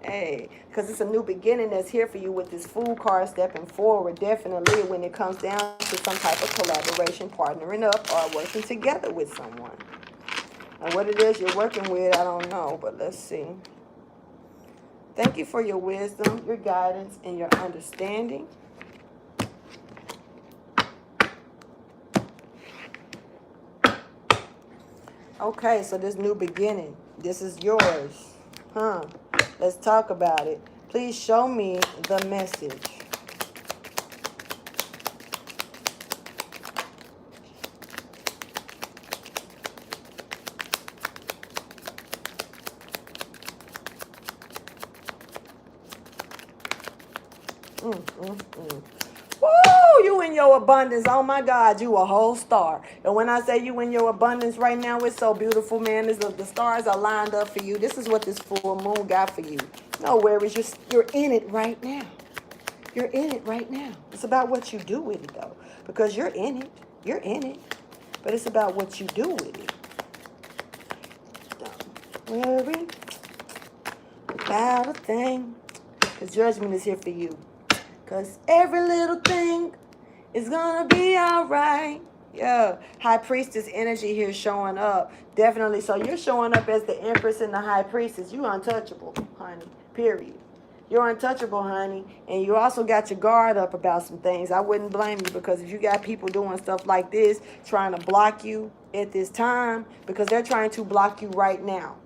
Hey, because it's a new beginning that's here for you with this Fool card stepping forward. Definitely when it comes down to some type of collaboration, partnering up, or working together with someone. And what it is you're working with, I don't know, but let's see. Thank you for your wisdom, your guidance, and your understanding. Okay, so this new beginning, this is yours. Let's talk about it. Please show me the message. Woo, you in your abundance. Oh my God, you a whole star. And when I say you in your abundance right now, it's so beautiful, man. The stars are lined up for you. This is what this full moon got for you. No worries, you're in it right now. You're in it right now. It's about what you do with it, though. Because you're in it. You're in it. But it's about what you do with it. Don't worry about a thing. Because judgment is here for you. Because every little thing is going to be all right. Yeah. High Priestess energy here showing up. Definitely. So you're showing up as the Empress and the High Priestess. You're untouchable, honey. Period. You're untouchable, honey. And you also got your guard up about some things. I wouldn't blame you, because if you got people doing stuff like this, trying to block you at this time, because they're trying to block you right now.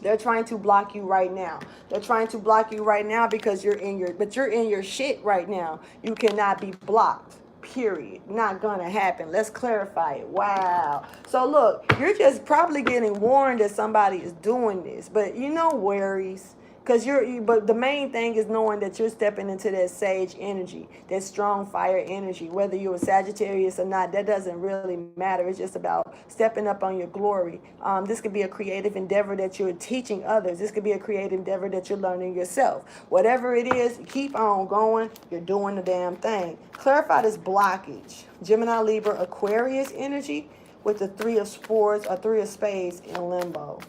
They're trying to block you right now. They're trying to block you right now because you're in your shit right now. You cannot be blocked. Period. Not gonna happen. Let's clarify it. Wow. So look, you're just probably getting warned that somebody is doing this, but no worries. But the main thing is knowing that you're stepping into that sage energy, that strong fire energy. Whether you're a Sagittarius or not, that doesn't really matter. It's just about stepping up on your glory. This could be a creative endeavor that you're teaching others. This could be a creative endeavor that you're learning yourself. Whatever it is, keep on going. You're doing the damn thing. Clarify this blockage. Gemini, Libra, Aquarius energy with the Three of Swords or Three of Spades in limbo.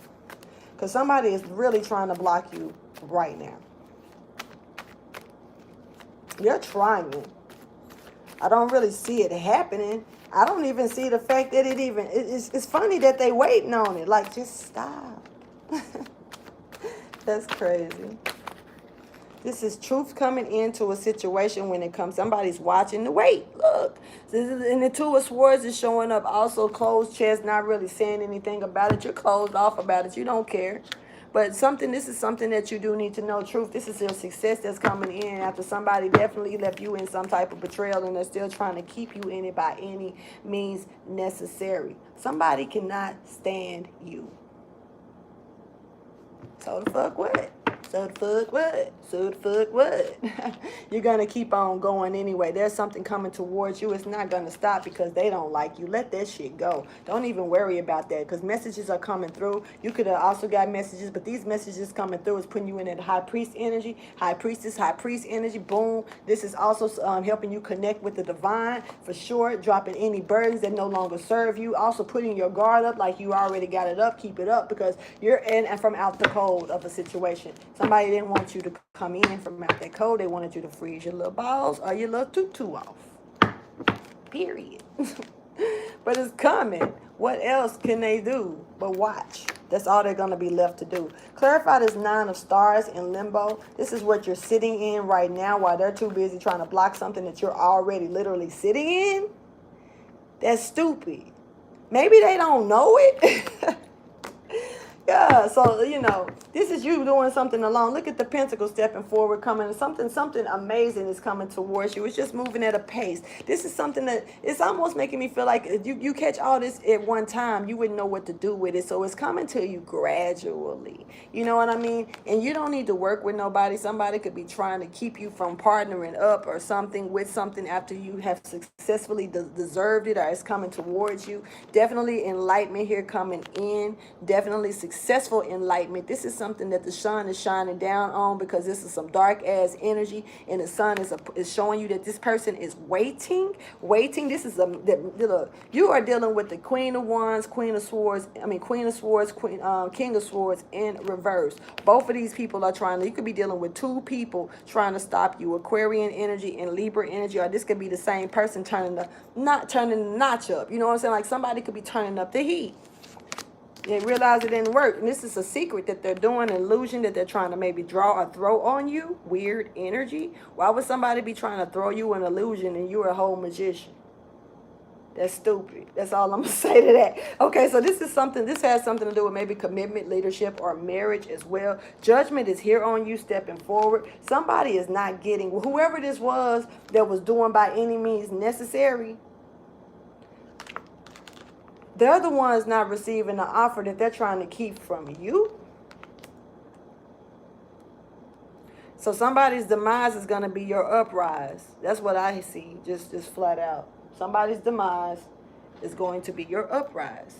Because somebody is really trying to block you right now. You're trying. I don't really see it happening. I don't even see the fact that it's funny that they waiting on it. Like, just stop. That's crazy. This is truth coming into a situation when it comes. Somebody's watching the wait. Look. And the Two of Swords is showing up. Also closed chest, not really saying anything about it. You're closed off about it. You don't care. But this is something that you do need to know. Truth, this is your success that's coming in after somebody definitely left you in some type of betrayal and they're still trying to keep you in it by any means necessary. Somebody cannot stand you. So the fuck what? So the fuck what? So the fuck what? You're going to keep on going anyway. There's something coming towards you. It's not going to stop because they don't like you. Let that shit go. Don't even worry about that because messages are coming through. You could have also got messages, but these messages coming through is putting you in that high priest energy, high priestess, high priest energy. Boom. This is also helping you connect with the divine for sure. Dropping any burdens that no longer serve you. Also putting your guard up like you already got it up. Keep it up because you're in and from out the cold of a situation. Somebody didn't want you to come in from out that cold. They wanted you to freeze your little balls or your little tutu off. Period. But it's coming. What else can they do but watch? That's all they're going to be left to do. Clarify this Nine of Stars in limbo. This is what you're sitting in right now while they're too busy trying to block something that you're already literally sitting in. That's stupid. Maybe they don't know it. Yeah, so, this is you doing something alone. Look at the Pentacle stepping forward, coming. Something amazing is coming towards you. It's just moving at a pace. This is something that it's almost making me feel like if you catch all this at one time, you wouldn't know what to do with it. So it's coming to you gradually. You know what I mean? And you don't need to work with nobody. Somebody could be trying to keep you from partnering up or something with something after you have successfully deserved it or it's coming towards you. Definitely enlightenment here coming in. Definitely successful enlightenment. This is something that the sun is shining down on because this is some dark ass energy and the sun is showing you that this person is waiting. This is you are dealing with the Queen of Wands, Queen of Swords, King of Swords in reverse. Both of these people are you could be dealing with two people trying to stop you. Aquarian energy and Libra energy, or this could be the same person not turning the notch up. You know what I'm saying? Like somebody could be turning up the heat. They realize it didn't work. And this is a secret that they're doing, an illusion that they're trying to maybe draw or throw on you. Weird energy. Why would somebody be trying to throw you an illusion and you're a whole magician? That's stupid. That's all I'm going to say to that. Okay, so this has something to do with maybe commitment, leadership, or marriage as well. Judgment is here on you stepping forward. Somebody is not getting, whoever this was that was doing by any means necessary, they're the ones not receiving the offer that they're trying to keep from you. So somebody's demise is going to be your uprise. That's what I see, just flat out. Somebody's demise is going to be your uprise.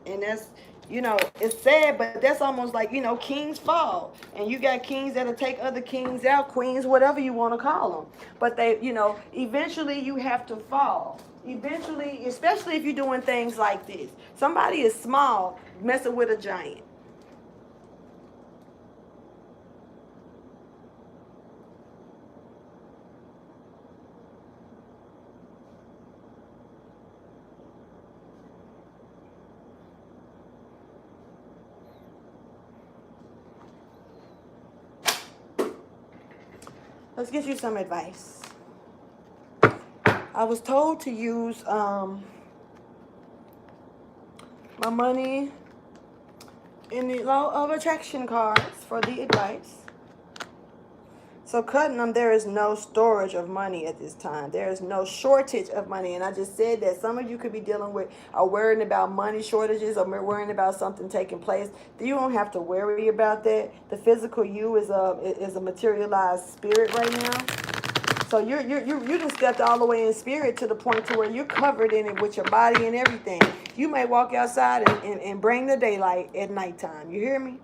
And that's, it's sad, but that's almost like, kings fall. And you got kings that'll take other kings out, queens, whatever you want to call them. But they, eventually you have to fall. Eventually, especially if you're doing things like this. Somebody is small, messing with a giant. Let's get you some advice. I was told to use my money in the law of attraction cards for the advice. So cutting them, there is no storage of money at this time. There is no shortage of money. And I just said that some of you could be dealing with, are worrying about money shortages, or worrying about something taking place. You don't have to worry about that. The physical you is a materialized spirit right now. So you just stepped all the way in spirit to the point to where you're covered in it with your body and everything. You may walk outside and bring the daylight at nighttime. You hear me?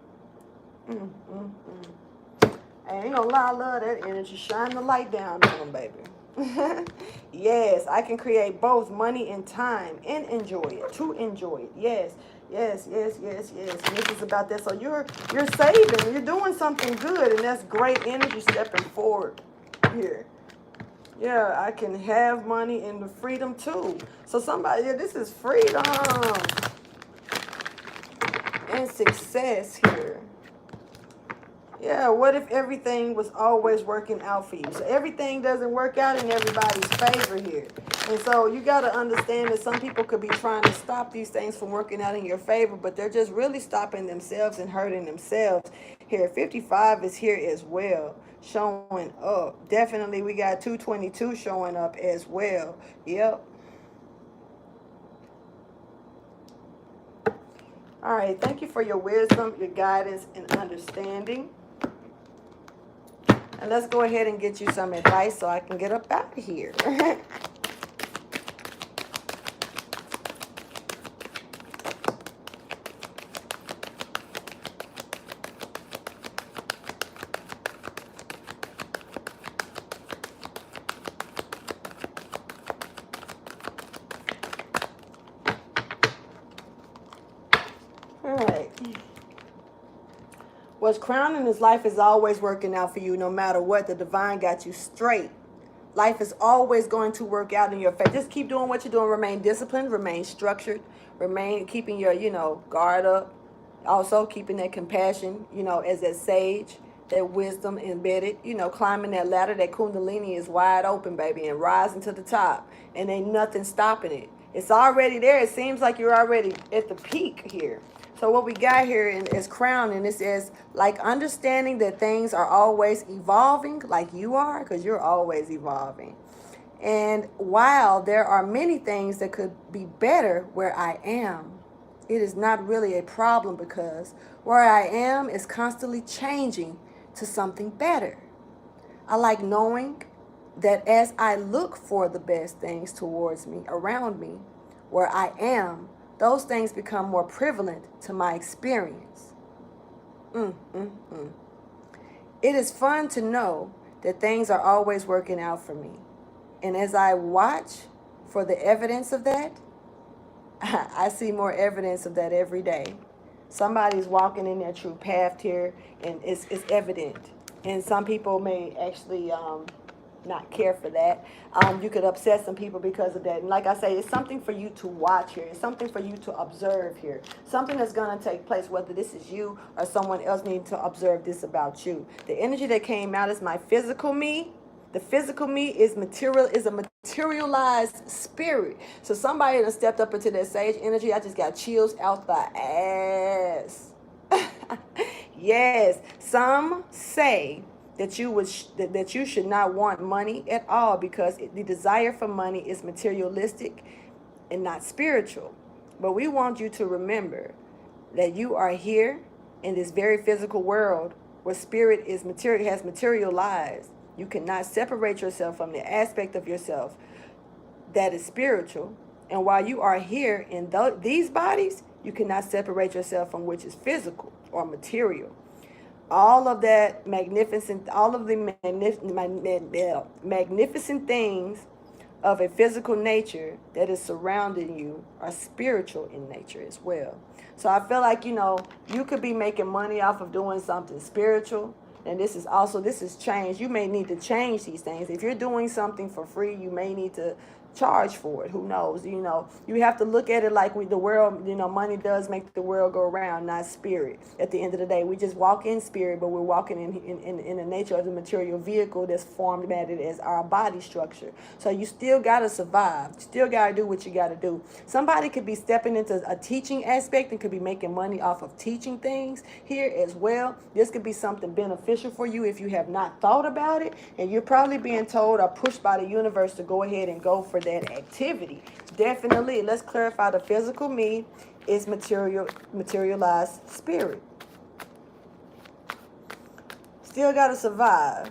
Mm, mm, mm. I ain't gonna lie, I love that energy. Shine the light down on them, baby. Yes, I can create both money and time and enjoy it. To enjoy it. Yes, yes, yes, yes, yes. And this is about that. So you're saving. You're doing something good, and that's great energy stepping forward here. Yeah, I can have money and the freedom too. So somebody, yeah, this is freedom and success here. Yeah, what if everything was always working out for you? So everything doesn't work out in everybody's favor here. And so you got to understand that some people could be trying to stop these things from working out in your favor, but they're just really stopping themselves and hurting themselves here. 55 is here as well, showing up. Definitely we got 222 showing up as well. Yep. All right, thank you for your wisdom, your guidance, and understanding. And let's go ahead and get you some advice so I can get up out of here. All right. What's crowning his life is always working out for you no matter what. The divine got you straight. Life is always going to work out in your favor. Just keep doing what you're doing. Remain disciplined. Remain structured. Remain keeping your, guard up. Also keeping that compassion, as that sage, that wisdom embedded. Climbing that ladder. That kundalini is wide open, baby, and rising to the top. And ain't nothing stopping it. It's already there. It seems like you're already at the peak here. So what we got here is crowning. It says, like, understanding that things are always evolving, like you are, because you're always evolving. And while there are many things that could be better where I am, it is not really a problem because where I am is constantly changing to something better. I like knowing that as I look for the best things towards me, around me, where I am, those things become more prevalent to my experience. It is fun to know that things are always working out for me. And as I watch for the evidence of that, I see more evidence of that every day. Somebody's walking in their true path here, and it's evident. And some people may actually not care for that. You could upset some people because of that. And like I say, it's something for you to watch here. It's something for you to observe here. Something that's going to take place, whether this is you or someone else needs to observe this about you. The energy that came out is my physical me. The physical me is a materialized spirit. So somebody that stepped up into that sage energy, I just got chills out the ass. Yes, some say that you should not want money at all because the desire for money is materialistic and not spiritual. But we want you to remember that you are here in this very physical world where spirit has materialized. You cannot separate yourself from the aspect of yourself that is spiritual. And while you are here in these bodies, you cannot separate yourself from which is physical or material. All of the magnificent things of a physical nature that is surrounding you are spiritual in nature as well. So I feel like, you could be making money off of doing something spiritual. And this is change. You may need to change these things. If you're doing something for free, you may need to charge for it. Who knows? You have to look at it like the world, money does make the world go around, not spirit. At the end of the day, we just walk in spirit, but we're walking in the nature of the material vehicle that's formatted as our body structure. So you still got to survive. You still got to do what you got to do. Somebody could be stepping into a teaching aspect and could be making money off of teaching things here as well. This could be something beneficial for you if you have not thought about it, and you're probably being told or pushed by the universe to go ahead and go for that activity. Definitely, let's clarify the physical me is materialized spirit. Still got to survive.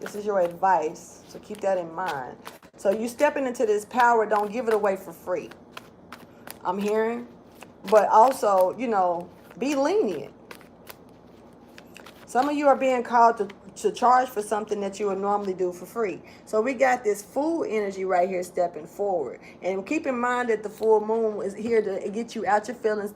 This is your advice, so keep that in mind. So you stepping into this power, don't give it away for free. I'm hearing. But also, be lenient. Some of you are being called to charge for something that you would normally do for free. So we got this full energy right here stepping forward. And keep in mind that the full moon is here to get you out your feelings,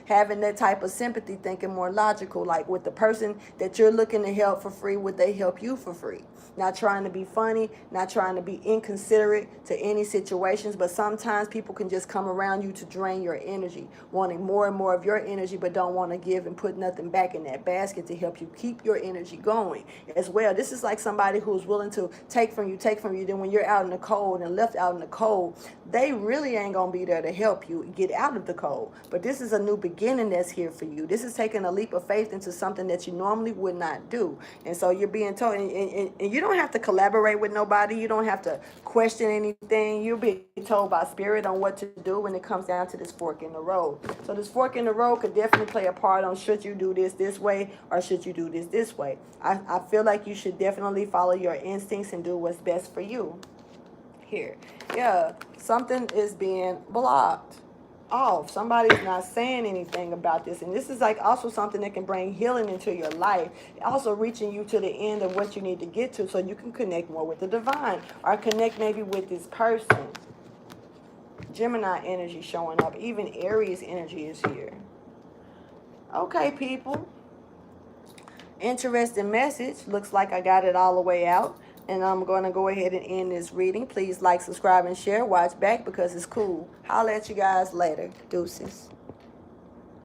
having that type of sympathy, thinking more logical, like with the person that you're looking to help for free, would they help you for free? Not trying to be funny, not trying to be inconsiderate to any situations, but sometimes people can just come around you to drain your energy, wanting more and more of your energy, but don't want to give and put nothing back in that basket to help you keep your energy going as well. This is like somebody who's willing to take from you, then when you're out in the cold and left out in the cold, they really ain't going to be there to help you get out of the cold. But this is a new beginning that's here for you. This is taking a leap of faith into something that you normally would not do. And so you're being told, and you don't have to collaborate with nobody. You don't have to question anything. You'll be told by spirit on what to do when it comes down to this fork in the road. So this fork in the road could definitely play a part on should you do this way or should you do this way. I feel like you should definitely follow your instincts and do what's best for you here. Yeah, something is being blocked off. Somebody's not saying anything about this, and this is like also something that can bring healing into your life, also reaching you to the end of what you need to get to so you can connect more with the divine or connect maybe with this person. Gemini energy showing up, even Aries energy is here. Okay, people, interesting message. Looks like I got it all the way out. And I'm going to go ahead and end this reading. Please like, subscribe, and share. Watch back because it's cool. Holla at you guys later. Deuces.